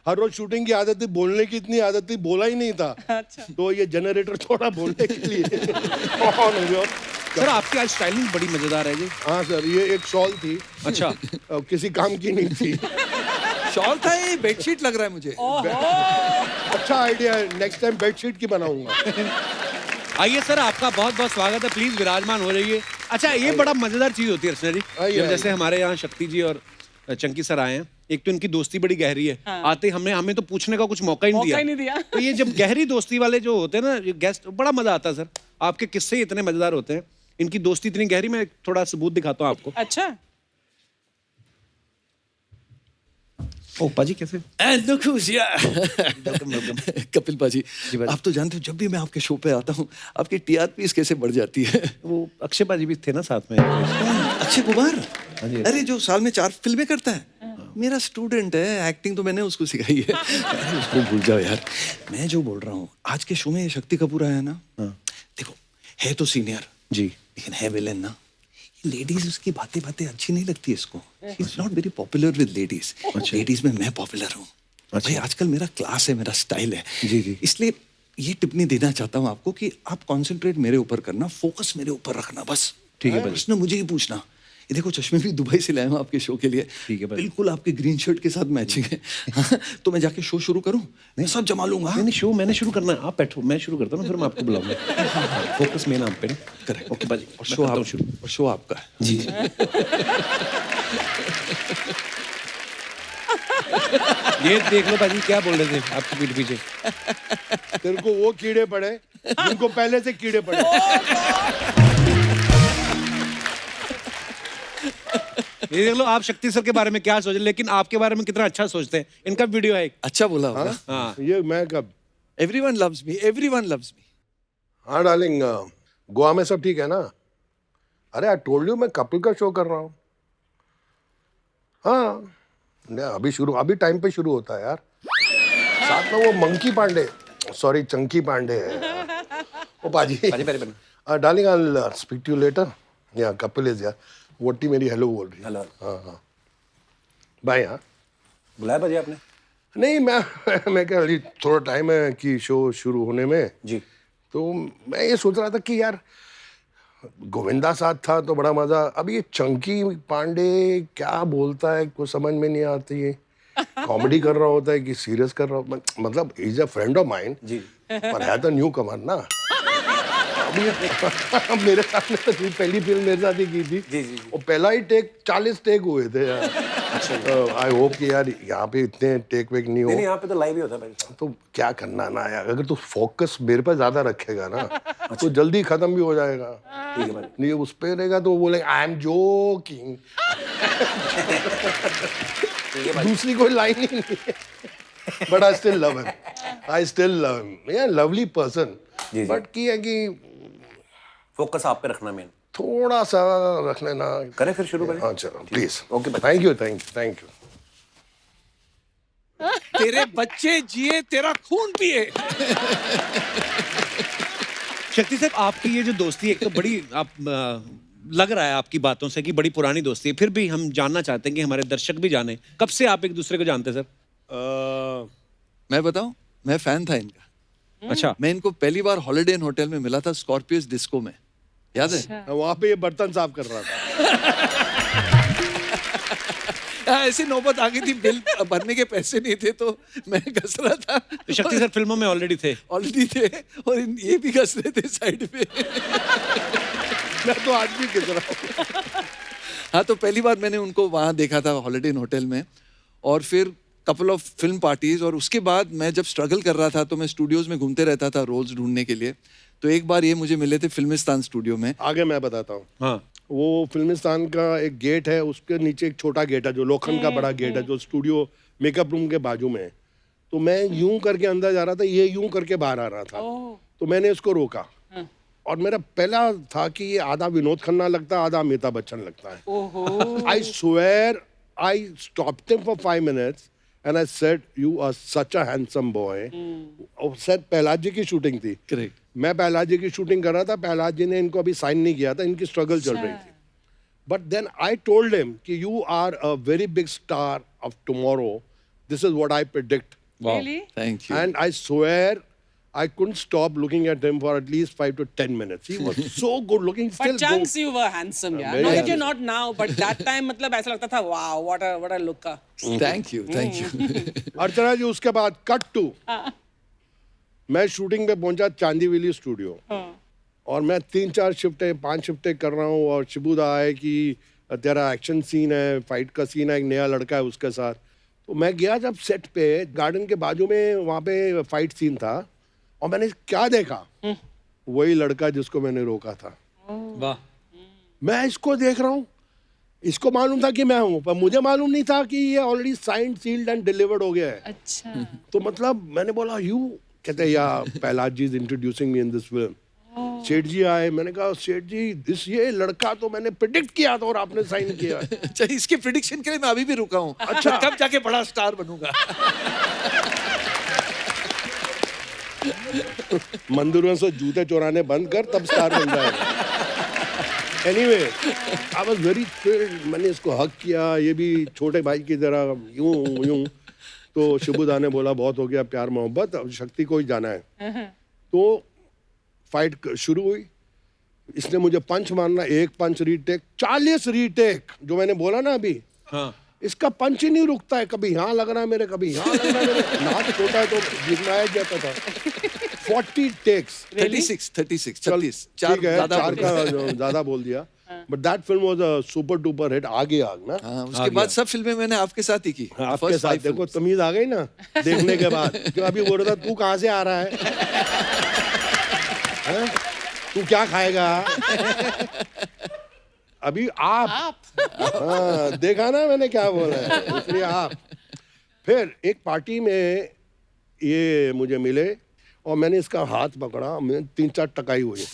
हर रोज शूटिंग की आदत थी, बोलने की इतनी आदत थी, बोला ही नहीं था। तो ये जनरेटर थोड़ा बोलने के लिए ऑन हो गया। सर आपकी आज स्टाइलिंग बड़ी मजेदार है जी। हाँ सर, ये एक शॉल थी, अच्छा। किसी काम की नहीं थी। शॉल था, ये बेडशीट लग रहा है मुझे। अच्छा आइडिया है, नेक्स्ट टाइम बेडशीट की बनाऊंगा। आइए सर, आपका बहुत बहुत स्वागत है, प्लीज विराजमान हो जाइए। अच्छा, ये बड़ा मजेदार चीज होती है रचना जी, आइए, जब आइए। जैसे हमारे यहाँ शक्ति जी और चंकी सर आए हैं, एक तो इनकी दोस्ती बड़ी गहरी है। आते ही हमें तो पूछने का कुछ मौका ही मौका ही नहीं नहीं दिया। दिया। तो ये जब गहरी दोस्ती वाले जो होते हैं ना ये गेस्ट, बड़ा मजा आता है सर। आपके किस्से इतने मजेदार होते हैं, इनकी दोस्ती इतनी गहरी, मैं थोड़ा सबूत दिखाता हूँ आपको। अच्छा, ओ पाजी कैसे? कपिल पाजी, आप तो जानते हो जब भी मैं आपके शो पे आता हूँ आपकी टीआरपी कैसे बढ़ जाती है। वो अक्षय पाजी भी थे ना साथ में। अक्षय कुमार, जी। अरे जो साल में 4 फिल्में करता है, मेरा स्टूडेंट है, एक्टिंग तो मैंने उसको सिखाई है। अरे उसको भूल जाओ यार, मैं जो बोल रहा हूँ आज के शो में ये शक्ति कपूर आया ना, देखो है तो सीनियर जी, लेकिन है विलेन ना। लेडीज उसकी बातें अच्छी नहीं लगती इसको। Is not very popular with ladies. Ladies में मैं पॉपुलर हूँ। भाई आजकल मेरा क्लास है, मेरा स्टाइल है। जी, जी। इसलिए ये टिप्पणी देना चाहता हूँ आपको कि आप कंसंट्रेट मेरे ऊपर करना, फोकस मेरे ऊपर रखना, बस। ठीक है भाई। प्रश्न मुझे ही पूछना। ये देखो चश्मे भी दुबई से लाया हूँ आपके शो के लिए। ठीक है भाई। बिल्कुल आपके ग्रीन शर्ट के साथ मैचिंग है। हाँ, तो मैं जाके शो शुरू करूँ? मैं सब जमा लूंगा। नहीं शो मैंने शुरू करना है, आप बैठो, मैं शुरू करता हूँ, फिर मैं आपको बुलाऊंगा। फोकस मेन आप पे ना। करेक्ट। ओके बाजी, और शो आप शुरू, और शो आपका है। जी। ये देख लो बाजी क्या बोल रहे थे आपकी पीठ पीछे। तेरे को वो कीड़े पड़े जिनको पहले से कीड़े पड़े। ये देख लो आप शक्ति सर के बारे में क्या सोचे, लेकिन आपके बारे में कितना अच्छा सोचते हैं। इनका वीडियो है एक। अच्छा बोला होगा। हाँ ये मैं कब? Everyone loves me, everyone loves me. हाँ डार्लिंग, गोवा में सब ठीक है ना? अरे आई टोल्ड यू मैं कपिल का शो कर रहा हूँ। हाँ नहीं, अभी टाइम पे शुरू होता है यार। साथ में वो मंकी पांडे, सॉरी चंकी पांडे है। ओ पाजी darling I speak to you later. या कपिल इज यार, वोटी मेरी हेलो बोल रही है। हेलो। हाँ बाय। हाँ बुलाया पाजी आपने? नहीं मैं क्या, अभी थोड़ा टाइम है कि शो शुरू होने में जी। तो मैं ये सोच रहा था कि यार गोविंदा साथ था तो बड़ा मजा। अब ये चंकी पांडे क्या बोलता है कुछ समझ में नहीं आती है। कॉमेडी कर रहा होता है कि सीरियस कर रहा होता है। मतलब is a friend of mine जी, पर है तो न्यू कमर ना। अभी मेरे सामने तो पहली फिल्म मेरे साथ ही की थी जी, जी, जी। और पहला ही टेक 40 टेक हुए थे यार। आई होप कि यार यहाँ पे इतने टेक वेक नहीं हो। नहीं, यहाँ पे तो लाइव ही होता है भाई। तो क्या करना ना यार, अगर तू फोकस मेरे पे ज्यादा रखेगा ना तो जल्दी खत्म भी हो जाएगा। ठीक है भाई। नहीं उस पे रहेगा तो वो बोलेगा आई एम जोकिंग। दूसरी कोई लाइन ही नहीं है। But I still love him, I still love him. यार लवली पर्सन, बट की है कि फोकस आप पे रखना मेन। थोड़ा सा रख लेना। करें फिर शुरू करें? हाँ चलो please. Okay thank you thank you thank you. तेरे बच्चे जिए तेरा खून पिए। शक्ति साहब आपकी ये जो दोस्ती एक तो बड़ी लग रहा है आपकी बातों से कि बड़ी पुरानी दोस्ती है, फिर भी हम जानना चाहते हैं कि हमारे दर्शक भी जाने कब से आप एक दूसरे को जानते हैं सर? मैं बताऊं, मैं फैन था इनका। अच्छा। मैं इनको पहली बार हॉलिडे इन होटल में मिला था स्कॉर्पियोस डिस्को में, याद है? वहां पे ये बर्तन साफ कर रहा था। ऐसी नौबत आ गई थी, बिल भरने के पैसे नहीं थे तो मैं घस रहा था। तो शक्ति सर फिल्मों में ऑलरेडी थे और ये भी घस रहे थे साइड पे। मैं तो आज भी घस रहा हूँ। हाँ, तो पहली बार मैंने उनको वहाँ देखा था हॉलिडे इन होटल में, और फिर कपल ऑफ फिल्म पार्टीज। और उसके बाद मैं जब स्ट्रगल कर रहा था तो मैं स्टूडियोज में घूमते रहता था रोल्स ढूंढने के लिए। तो एक बार ये मुझे मिले थे फिल्मिस्तान स्टूडियो में। आगे मैं बताता हूँ। हाँ। वो फिल्मिस्तान का एक गेट है, उसके नीचे एक छोटा गेट है जो लोखंड का बड़ा गेट है जो स्टूडियो मेकअप रूम के बाजू में है। तो मैं यूं करके अंदर जा रहा था, ये यूं करके बाहर आ रहा था। तो मैंने इसको रोका और मेरा पहला था कि ये आधा विनोद खन्ना लगता है आधा अमिताभ बच्चन लगता है। I swear I stopped him for 5 minutes and I said you are such a handsome boy। और सर प्रहलाद जी की शूटिंग थी। करेक्ट। मैं प्रहलाद जी की शूटिंग कर रहा था, प्रहलाद जी ने इनको अभी साइन नहीं किया था, इनकी स्ट्रगल चल रही थी। But then I told him कि you are a very big star of tomorrow, this is what I predict. Thank you. And I swear I couldn't stop looking at him for at least 5 to 10 minutes. He was so good looking. Still But chunks you were handsome, yeah. very No, handsome. you're not now, but that time मतलब ऐसा लगता था wow, what a look का। Thank you thank you. Archana ji उसके बाद cut to मैं shooting पे पहुंचा चांदीविली स्टूडियो और मैं 3-4 शिफ्टें 5 शिफ्टें कर रहा हूँ और शिबूदा है कि तेरा एक्शन सीन है, फाइट का सीन है, एक नया लड़का है उसके साथ। तो मैं गया जब सेट पे, गार्डन के बाजू में वहाँ पे फाइट सीन था और मैंने क्या देखा, वही लड़का जिसको मैंने रोका था। वाह। मैं इसको देख रहा हूँ, इसको मालूम था कि मैं हूँ पर मुझे मालूम नहीं था कि ये already signed sealed and delivered हो गया है। अच्छा। तो मतलब मैंने बोला यू, कहते हैं या Prahlad ji is introducing me in this film. Seth ji आए, मैंने कहा सेठ जी ये लड़का तो मैंने प्रेडिक्ट किया था और आपने साइन किया। अच्छा, इसके प्रिडिक्शन के लिए मैं अभी भी रुका हूँ। अच्छा। कब जाके बड़ा स्टार बनूंगा। मंदिरों से जूते चुराने बंद कर तब स्टार बन जाएगा। Anyway I was very thrilled. मैंने इसको हक किया, ये भी छोटे भाई की तरह यूं यूं। तो शिबुदा ने बोला बहुत हो गया प्यार मोहब्बत, अब शक्ति को ही जाना है। तो फाइट शुरू हुई, इसने मुझे पंच मारना, एक पंच रीटेक, 40 रीटेक जो मैंने बोला ना अभी। हाँ। इसका पंच ही नहीं रुकता है, कभी यहाँ लग रहा है मेरे, कभी यहाँ लग रहा है मेरे। नाक छोटा है तो गिरनाया जाता था। 40 टेक्स। 36 ठीक है, 4 का ज्यादा बोल दिया। But that film was a super duper hit. आगे आग ना। हाँ, उसके बाद सब फिल्में मैंने आपके साथ ही की। आपके साथ देखो तमीज आ गई ना देखने के बाद। क्यों अभी बोल रहा था तू कहाँ से आ रहा है? तू क्या खाएगा? अभी आप। हाँ, देखा ना मैंने क्या बोला है, इसलिए आप। फिर एक पार्टी में ये मुझे मिले और मैंने इसका हाथ पकड़ा, मैं 3-4 टकाई हुई।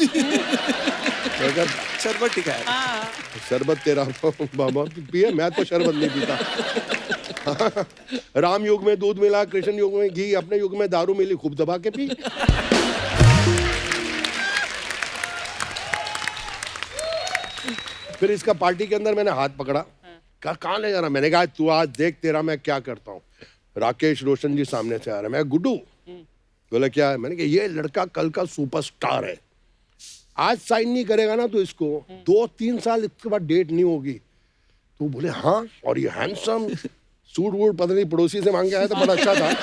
शरबत टिकाया। शरबत तेरा बाबा पिए, मैं तो शरबत नहीं पीता। राम युग में दूध मिला, कृष्ण युग में घी, अपने युग में दारू मिली, खूब दबा के पी। फिर इसका पार्टी के अंदर मैंने हाथ पकड़ा, कहा कहाँ ले जा रहा? मैंने कहा तू आज देख तेरा मैं क्या करता हूँ। राकेश रोशन जी सामने से आ रहा है, मैं गुड्डू। बोला क्या है? मैंने कहा ये लड़का कल का सुपरस्टार है, आज साइन नहीं करेगा ना तो इसको 2-3 साल इसके बाद डेट नहीं होगी। तो बोले हाँ, और ये हैंडसम सूट वूट पता नहीं पड़ोसी से मांग के आया था, बड़ा अच्छा था।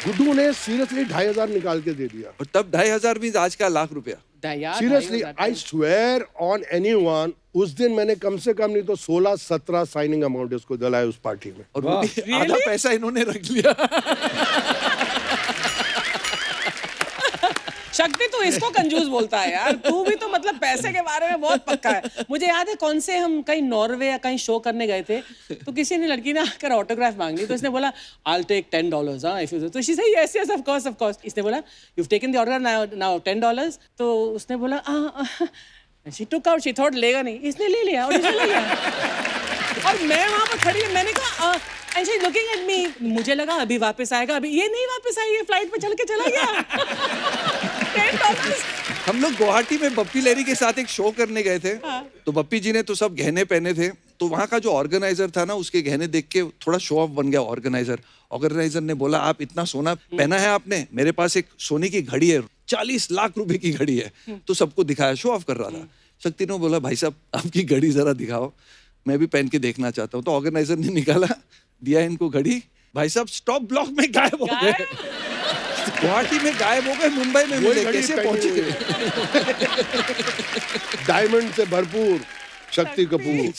गुड्डू ने सीरियसली 2,500 निकाल के दे दिया। और तब 2,500 मीन्स आज का ₹1,00,000। Seriously I swear on anyone, उस दिन मैंने कम से कम नहीं तो 16-17 साइनिंग अमाउंट इसको दिलाया उस पार्टी में। और वो भी आधा पैसा इन्होंने रख लिया। शक्ति तू इसको कंजूस बोलता है यार, तू भी तो मतलब पैसे के बारे में बहुत पक्का है। मुझे याद है कौन से हम कहीं नॉर्वे या कहीं शो करने गए थे, तो किसी ने लड़की ने आकर ऑटोग्राफ मांग ली, तो इसने बोला I'll take $10 हाँ इफ यू, तो she said yes yes of course। इसने बोला you've taken the autograph now $10, तो उसने बोला she took out, she thought लेगा नहीं, इसने ले लिया और इसने ले लिया। और मैं वहां पर खड़ी, मैंने कहा and she's looking at me, मुझे लगा अभी वापस आएगा, अभी ये नहीं वापस आई, ये फ्लाइट पे चल के चला गया। $10। हम लोग गुवाहाटी में बप्पी लहरी के साथ एक शो करने गए थे। तो बप्पी जी ने तो सब गहने पहने थे, तो वहाँ का जो ऑर्गेनाइजर था ना, उसके गहने देख के थोड़ा शो ऑफ बन गया ऑर्गेनाइजर ने बोला आप इतना सोना पहना है आपने, मेरे पास एक सोने की घड़ी है, 40 लाख रुपए की घड़ी है। तो सबको दिखाया, शो ऑफ कर रहा था। शक्ति ने बोला भाई साहब आपकी घड़ी जरा दिखाओ, मैं भी पहन के देखना चाहता हूँ। तो ऑर्गेनाइजर ने निकाला, दिया इनको घड़ी, भाई साहब स्टॉप ब्लॉक में गायब हो गए। गुवाहाटी में गायब हो गए, मुंबई में मिले, कैसे पहुंचे? डायमंड से भरपूर शक्ति कपूर।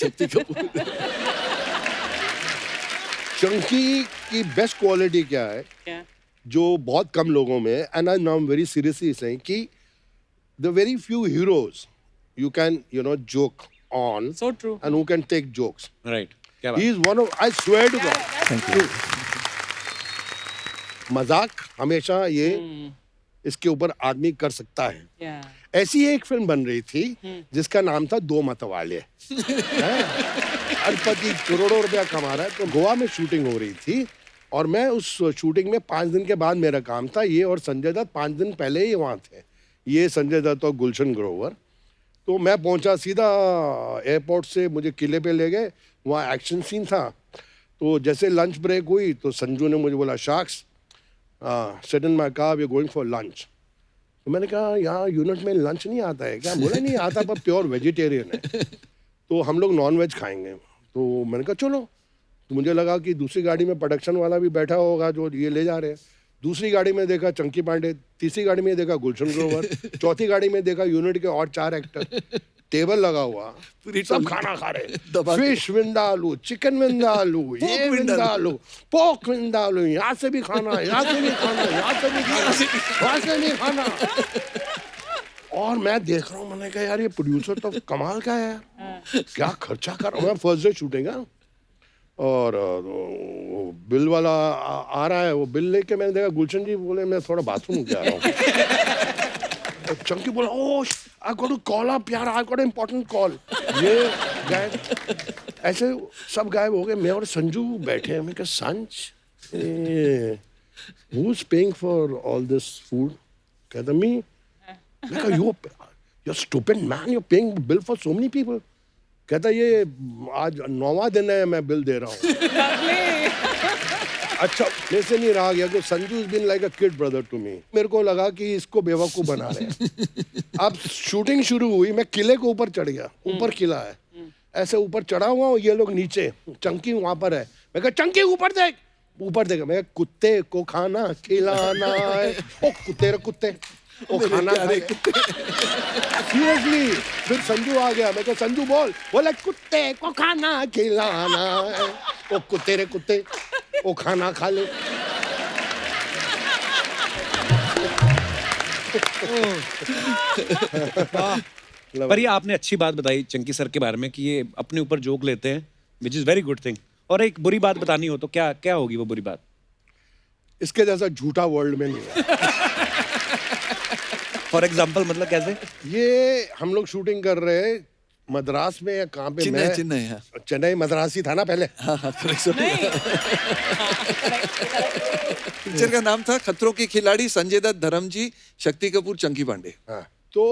चंकी की बेस्ट क्वालिटी क्या है? क्या? जो बहुत कम लोगों में, and I now very seriously saying कि the very few heroes you can joke on, So true. and who can take jokes. Right, क्या He is one of, I swear to God. Thank you. मजाक हमेशा ये इसके ऊपर आदमी कर सकता है। Yeah. ऐसी एक फिल्म बन रही थी जिसका नाम था दो मतवाले। अरबपति करोड़ों रुपया कमा रहा है। तो गोवा में शूटिंग हो रही थी और मैं उस शूटिंग में 5 दिन के बाद मेरा काम था। ये और संजय दत्त 5 दिन पहले ही वहाँ थे, ये संजय दत्त और गुलशन ग्रोवर। तो मैं पहुंचा सीधा एयरपोर्ट से, मुझे किले पे ले गए, वहाँ एक्शन सीन था। तो जैसे लंच ब्रेक हुई तो संजू ने मुझे बोला शाक्स sit in my car, we are going for lunch. तो मैंने कहा यहाँ यूनिट में लंच नहीं आता है क्या? बोला नहीं आता, पर प्योर वेजिटेरियन है, तो हम लोग नॉन वेज खाएंगे। तो मैंने कहा चलो। तो मुझे लगा कि दूसरी गाड़ी में प्रोडक्शन वाला भी बैठा होगा जो ये ले जा रहे हैं। दूसरी गाड़ी में देखा चंकी पांडे, तीसरी गाड़ी में देखा गुलशन ग्रोवर, चौथी गाड़ी में देखा यूनिट के और 4 एक्टर। टेबल लगा हुआ, सब खाना खा रहे, फिश विंदालू, चिकन विंदालू, ये विंदालू, पोर्क विंदालू, यहाँ से भी खाना, यहाँ से भी खाना, यहाँ से भी खाना, वहाँ से भी खाना। और मैं देख रहा हूँ, मैंने कहा यार ये प्रोड्यूसर तो कमाल का है यार, क्या खर्चा कर रहा हूँ। फर्स्ट डे शूटिंग है और बिल वाला आ रहा है, वो बिल लेके मैंने देखा गुलशन जी बोले मैं थोड़ा बाथरूम जा रहा हूँ। चंकी बोला oh I got to call up यार, आई गॉट इम्पोर्टेंट कॉल। ये गायब, ऐसे सब गायब हो गए। मैं और संजू बैठे हैं। मैं कहा संज who is paying for all this food? कहता मी। मैं कहा you are stupid man, you are paying bill for so many people. कहता ये आज 9वां दिन है मैं बिल दे रहा हूँ। अच्छा मेरे से नहीं रहा गया कि Sanju is been like a kid brother to me. मेरे को लगा कि इसको बेवकूफ बना रहे हैं। अब शूटिंग शुरू हुई, मैं किले के ऊपर चढ़ गया। ऊपर किला है, ऐसे ऊपर चढ़ा हुआ हूँ, ये लोग नीचे, चंकी वहां पर है। मैं कहा चंकी ऊपर देख, ऊपर देखा। मैं कुत्ते को खाना खिलाना है, ओ कुत्ते रे कुत्ते, ओ खाना सीरियसली। फिर संजू आ गया। मैं कहा संजू बोल, बोले कुत्ते को खाना खिलाना है, ओ कुत्ते रे कुत्ते, ओ खाना खा ले। पर ये आपने अच्छी बात बताई चंकी सर के बारे में कि ये अपने ऊपर जोक लेते हैं, which is very good thing. और एक बुरी बात बतानी हो तो क्या क्या होगी वो बुरी बात? इसके जैसा झूठा वर्ल्ड में नहीं है। फॉर एग्जाम्पल मतलब कैसे? ये हम लोग शूटिंग कर रहे हैं मद्रास में या कहाँ पे? चेन्नई, मैं चेन्नई, हाँ। चेन्नई मद्रासी था ना पहले। हाँ, पिक्चर का नाम था खतरों के खिलाड़ी, संजय दत्त, धर्मजी, शक्ति कपूर, चंकी पांडे। हाँ, तो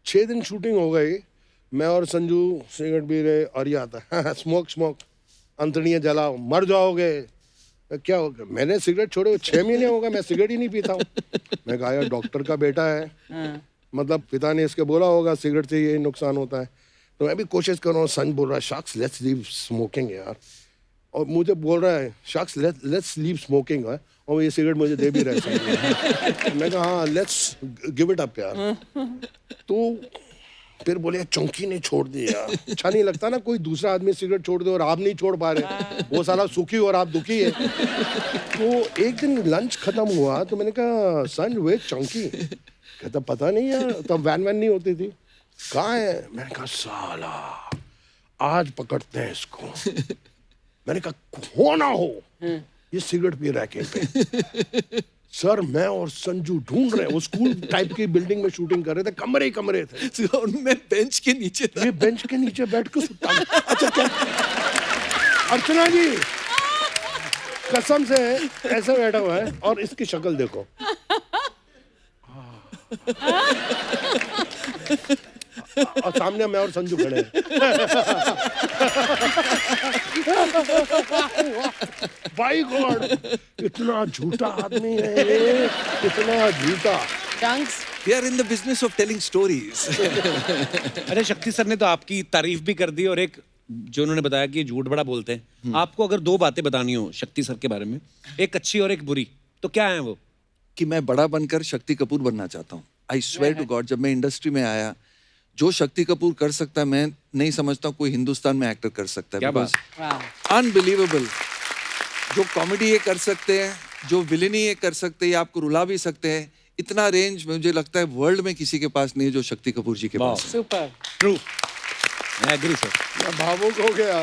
6 दिन शूटिंग हो गई। मैं और संजू सिगरेट पी रहे और ये आता स्मोक अंतड़ियाँ जलाओ, मर जाओगे। क्या हो गया? मैंने सिगरेट छोड़े 6 महीने हो गए, मैं सिगरेट ही नहीं पीता हूँ। मैं कहा यार डॉक्टर का बेटा है, मतलब पिता ने इसके बोला होगा सिगरेट से ये नुकसान होता है। तो मैं भी कोशिश कर रहा हूँ। संज बोल रहा है शख्स लेट्स लीव स्मोकिंग यार, और मुझे बोल रहा है शख्स लेट्स लीव स्मोकिंग है, और ये सिगरेट मुझे दे भी रहा है। मैं कहा हाँ लेट्स गिव इट अप यार। तो फिर बोले चौंकी ने छोड़ दी यार। अच्छा नहीं लगता ना कोई दूसरा आदमी सिगरेट छोड़ दे और आप नहीं छोड़ पा रहे, वो साला सुखी और आप दुखी है। तो एक दिन लंच खत्म हुआ तो मैंने कहा संज वे चौंकी? कहता पता नहीं यार, तब वैन नहीं होती थी, कहाँ है? मैंने कहा साला आज पकड़ते हैं इसको। मैंने कहा हो ना हो ये सिगरेट पी रहा है कहीं पे। सर मैं और संजू ढूंढ रहे हैं, वो स्कूल टाइप की बिल्डिंग में शूटिंग कर रहे थे, कमरे कमरे थे। उनमें बेंच के नीचे था। ये बेंच के नीचे बैठ के सुता। अच्छा क्या अर्चना जी कसम से ऐसे बैठा हुआ है और इसकी शक्ल देखो। और सामने मैं और संजू खड़े हैं। बाई गॉड इतना झूठा आदमी है ये, इतना झूठा। We are in the business of telling stories. अरे शक्ति सर ने तो आपकी तारीफ भी कर दी और एक जो उन्होंने बताया कि झूठ बड़ा बोलते हैं। आपको अगर 2 बातें बतानी हो शक्ति सर के बारे में, एक अच्छी और एक बुरी, तो क्या है वो? कि मैं बड़ा बनकर शक्ति कपूर बनना चाहता हूँ। आई स्वेयर टू गॉड, जब मैं इंडस्ट्री में आया, जो शक्ति कपूर कर सकता है मैं नहीं समझता कोई हिंदुस्तान में एक्टर कर सकता है। क्या बात? अनबिलीवेबल। जो कॉमेडी ये कर सकते हैं, जो विलेनी ये कर सकते हैं, ये आपको रुला भी सकते हैं। इतना रेंज मुझे लगता है वर्ल्ड में किसी के पास नहीं है जो शक्ति कपूर जी के पास। सुपर। ट्रू, मैं एग्री सर। मैं भावुक हो गया।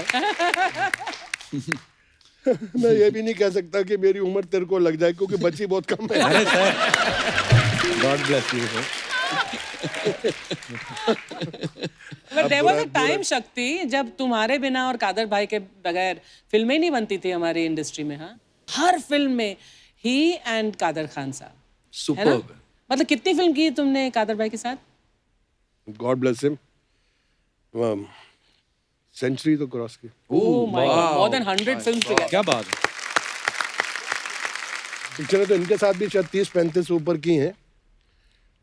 मैं ये भी नहीं कह सकता कि मेरी उम्र तेरे को लग जाए क्योंकि बच्ची बहुत कम है। अरे sir God bless you sir. But there was a time शक्ति जब तुम्हारे बिना और कादर भाई के बगैर फिल्में नहीं बनती थी हमारी इंडस्ट्री में। हाँ, हर फिल्म में ही एंड कादर खान साहब। सुपर्ब। मतलब कितनी फिल्म की तुमने कादर भाई के साथ? God bless him. सेंचुरी तो क्रॉस की। Oh my God, more than 100 films together. क्या बात है। पिक्चरें तो इनके साथ भी शायद 30-35 ऊपर की हैं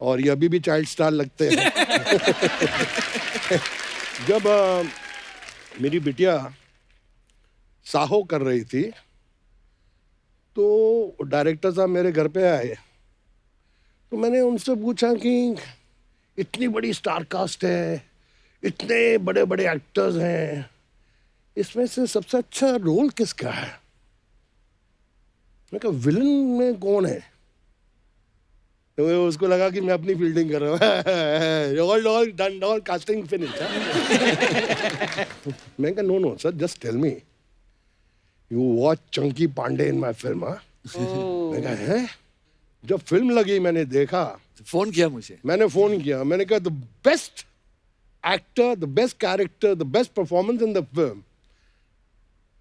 और ये अभी भी चाइल्ड स्टार लगते हैं। जब मेरी बिटिया साहो कर रही थी तो डायरेक्टर साहब मेरे घर पे आए, तो मैंने उनसे पूछा कि इतनी बड़ी स्टार कास्ट है, इतने बड़े बड़े एक्टर्स हैं, इसमें से सबसे अच्छा रोल किसका है? मैं कहा विलन में कौन है? तो उसको लगा कि मैं अपनी फील्डिंग कर रहा हूँ। All done, all casting finish. मैं कहा no sir just tell me you watch Chunky Pandey in my film. मैं कहा है? जब फिल्म लगी मैंने देखा, फोन किया मुझे, मैंने फोन किया, मैंने कहा the best actor, the best character, the best performance in the film,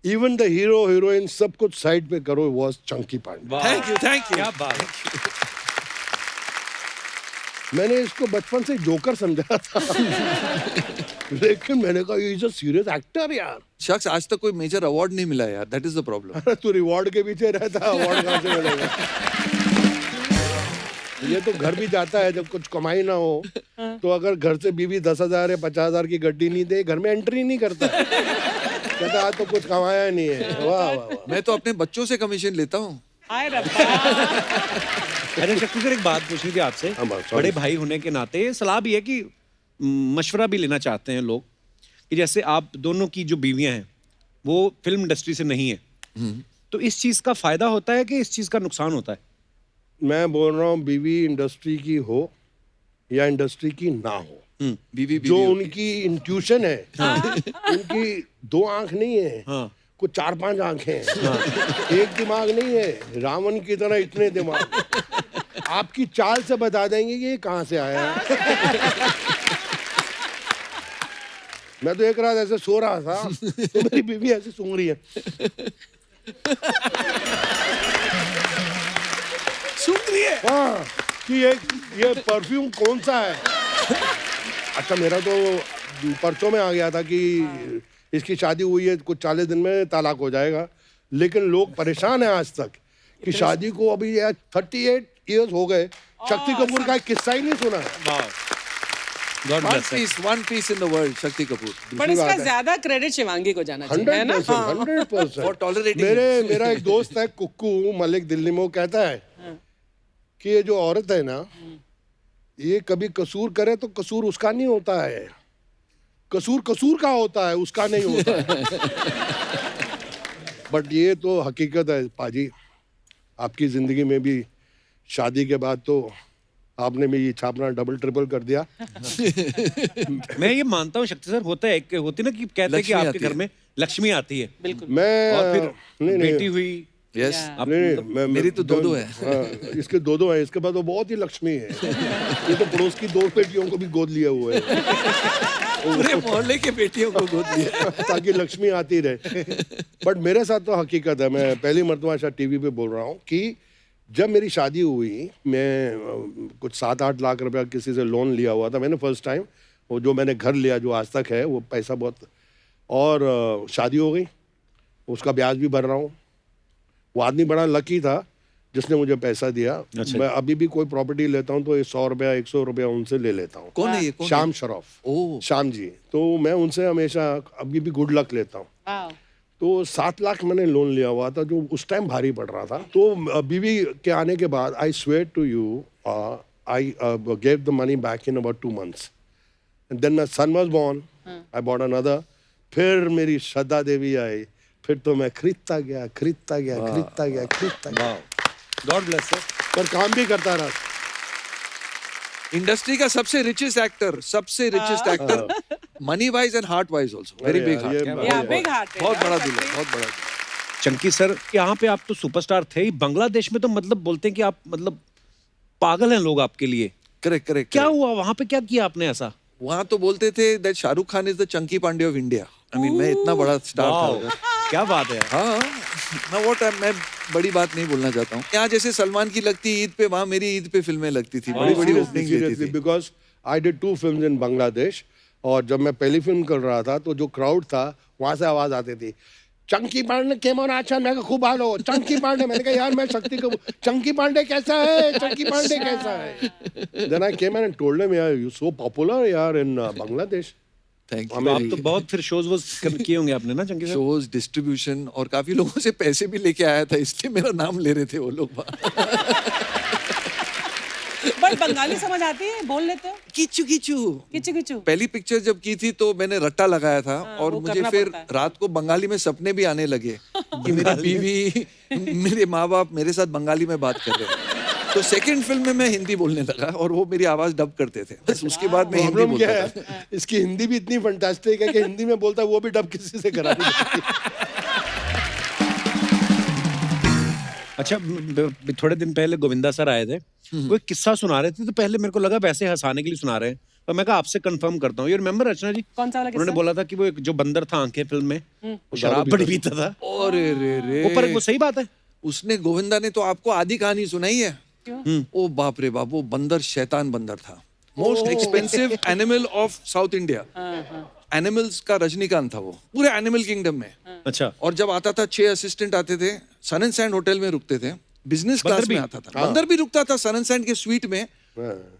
even the hero heroine सब कुछ साइड पे करो, was Chunky Pandey. Thank you क्या बात है। मैंने इसको बचपन से जोकर समझा था। लेकिन मैंने कहा इज अ सीरियस एक्टर यार। शख्स आज तक कोई मेजर अवार्ड नहीं मिला यार, दैट इज द प्रॉब्लम। तू रिवॉर्ड के पीछे रहता, अवार्ड कहाँ से मिलेगा? ये तो घर भी जाता है जब कुछ कमाई ना हो, तो अगर घर से बीवी 10,000 या 50,000 की गड्डी नहीं दे, घर में एंट्री नहीं करता। कहता आज तो कुछ कमाया नहीं है। वाह वाह वाह। मैं तो अपने बच्चों से कमीशन लेता हूँ। अरे शक्ति सर एक बात पूछनी थी आपसे, बड़े भाई होने के नाते सलाह भी है कि मशवरा भी लेना चाहते हैं लोग कि जैसे आप दोनों की जो बीवियां हैं वो फिल्म इंडस्ट्री से नहीं है, तो इस चीज का फायदा होता है कि इस चीज का नुकसान होता है? मैं बोल रहा हूँ बीवी इंडस्ट्री की हो या इंडस्ट्री की ना हो, बीवी जो उनकी इंट्यूशन है, उनकी 2 आंख नहीं है, कुछ 4-5 आंखें हैं। एक दिमाग नहीं है, रावण की तरह इतने दिमाग। आपकी चाल से बता देंगे कि ये कहाँ से आया है। मैं तो एक रात ऐसे सो रहा था तो मेरी बीवी ऐसे सूंघ रही है। सूंघ रही है? हाँ कि ये परफ्यूम कौन सा है। अच्छा मेरा तो परसों में आ गया था कि इसकी शादी हुई है, कुछ 40 दिन में तलाक हो जाएगा, लेकिन लोग परेशान हैं आज तक कि शादी को अभी 38 इयर्स हो गए, शक्ति कपूर का एक किस्सा ही नहीं सुना। One piece in the world, Shakti Kapoor. पर इसका ज्यादा क्रेडिट शिवांगी को जाना चाहिए, है ना? 100%। For tolerating मेरा एक दोस्त है कुक्कू मलिक दिल्ली में, वो कहता है कि ये जो औरत है ना, ये कभी कसूर करे तो कसूर उसका नहीं होता है, कसूर का होता है, उसका नहीं होता है। बट ये तो हकीकत है पाजी, आपकी जिंदगी में भी शादी के बाद तो आपने भी ये छापना डबल ट्रिपल कर दिया। मैं ये मानता हूँ शक्ति सर, होता है होती ना कि कहते हैं कि आपके घर में लक्ष्मी आती है। बिल्कुल। मैं और फिर नहीं बेटी हुई। यस, नहीं, मेरी तो दो है। इसके दो है, इसके बाद वो बहुत ही लक्ष्मी है। ये तो पड़ोस की 2 बेटियों को भी गोद लिया हुआ है। पूरे मोहल्ले के बेटियों को गोद लिया ताकि लक्ष्मी आती रहे। बट मेरे साथ तो हकीकत है, मैं पहली मरतबा शायद टीवी पे बोल रहा हूँ कि जब मेरी शादी हुई, मैं कुछ 7-8 लाख रुपया किसी से लोन लिया हुआ था मैंने फर्स्ट टाइम। वो जो मैंने घर लिया जो आज तक है वो पैसा बहुत, और शादी हो गई, उसका ब्याज भी भर रहा हूँ। वो आदमी बड़ा लकी था जिसने मुझे पैसा दिया। मैं अभी भी कोई प्रॉपर्टी लेता हूँ तो 100 रुपया 100 रुपया उनसे ले लेता हूँ। कौन है ये? श्याम शरफ। श्याम जी, तो मैं उनसे हमेशा अभी भी गुड लक लेता हूँ। तो 7 लाख मैंने लोन लिया हुआ था जो उस टाइम भारी पड़ रहा था। तो बीवी के आने के बाद I swear to you I gave the money back in about 2 months and then my son was born, I bought another. फिर मेरी श्रद्धा देवी आई, फिर तो मैं खरीदता गया। God bless sir. पर काम भी करता रहा। इंडस्ट्री का सबसे richest actor, money wise and heart wise also, very big heart. Big heart है, बहुत बड़ा दिल है, बहुत बड़ा दिल। चंकी सर, यहाँ पे आप तो सुपरस्टार थे ही, बांग्लादेश में तो मतलब बोलते हैं कि आप मतलब पागल हैं लोग आपके लिए। करेक्ट। क्या हुआ वहाँ पे, क्या किया आपने ऐसा? वहाँ तो बोलते थे that Shahrukh Khan is the Chunky Pandey of India. I mean मैं इतना बड़ा स्टार था उधर। क्या बात है। हाँ, मैं बड़ी बात नहीं बोलना चाहता हूँ। यहाँ जैसे सलमान की लगती ईद पे, वहाँ मेरी ईद पे फिल्में लगती थी, बड़ी बड़ी ओपनिंग देती थी। बिकॉज आई डिड 2 films इन बांग्लादेश, और जब मैं पहली फिल्म कर रहा था तो जो क्राउड था वहाँ से आवाज आती थी, Chunky Pandey came on action. मैं खूब हालो चंकी पांडे। मैंने कहा यार मैं शक्ति को, चंकी पांडे कैसा है, चंकी पांडे कैसा है। Then I came and told him यार यू सो पॉपुलर यार इन बांग्लादेश। Thank you. आप तो बहुत फिर शोज किए होंगे आपने ना चंकी सर? शोज, डिस्ट्रीब्यूशन, और काफी लोगों से पैसे भी लेके आया था, इसलिए मेरा नाम ले रहे थे वो लोग। बट बंगाली समझ आती है, बोल लेते हो? किचू। पहली पिक्चर जब की थी तो मैंने रट्टा लगाया था, और मुझे फिर रात को बंगाली में सपने भी आने लगे कि मेरी बीवी, मेरे माँ बाप मेरे साथ बंगाली में बात कर रहे हैं। तो सेकंड फिल्म में मैं हिंदी बोलने लगा और वो मेरी आवाज डब करते थे। बस उसके बाद मैं हिंदी बोलता था। इसकी हिंदी भी इतनी फंटास्टिक है कि हिंदी में बोलता है वो भी डब किसी से करा नहीं सकती। अच्छा, थोड़े दिन पहले गोविंदा सर आए थे, वो एक किस्सा सुना रहे थे, तो पहले मेरे को लगा वैसे हंसाने के लिए सुना रहे हैं, तो मैं कहा आपसे कंफर्म करता हूँ। यू रिमेम्बर रचना जी? कौन सा वाला किस्सा? उन्होंने बोला था कि वो एक जो बंदर था आंखें फिल्म में, वो शराब बड़ी पीता था। अरे रे, वो पर वो सही बात है। उसने, गोविंदा ने तो आपको आधी कहानी सुनाई है। ओ बाप रे बाप, वो बंदर शैतान बंदर था। Most expensive animal of south India. Animals का रजनीकांत था वो, पूरे एनिमल किंगडम में। अच्छा। और जब आता था 6 असिस्टेंट आते थे, सन एंड सैंड होटल में रुकते थे, बिजनेस क्लास में आता था। बंदर भी रुकता था सन एंड सैंड के स्वीट में,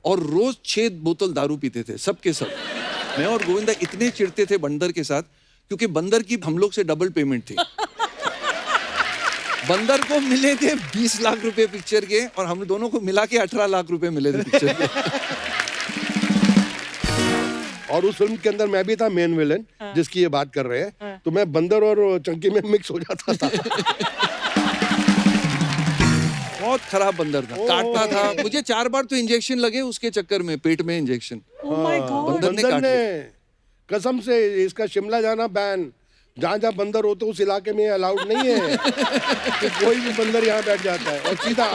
और रोज 6 बोतल दारू पीते थे सब के सब। मैं और गोविंदा इतने चिढ़ते थे बंदर के साथ, क्योंकि बंदर की हम लोग से डबल पेमेंट थी। बंदर को मिले थे 20 लाख रुपए पिक्चर के, और हम दोनों को मिला के 18 लाख रुपए मिले थे पिक्चर के। और उस फिल्म के अंदर मैं भी था मेन विलेन, जिसकी ये बात कर रहे हैं। तो मैं बंदर और चंकी में मिक्स हो जाता था। बहुत खराब बंदर था, काटता था मुझे 4 बार तो इंजेक्शन लगे उसके चक्कर में, पेट में इंजेक्शन। बंदर ने कसम से, इसका शिमला जाना बैन, जहाँ बंदर होते उस इलाके में अलाउड नहीं है कि कोई भी बंदर यहाँ बैठ जाता है, और सीधा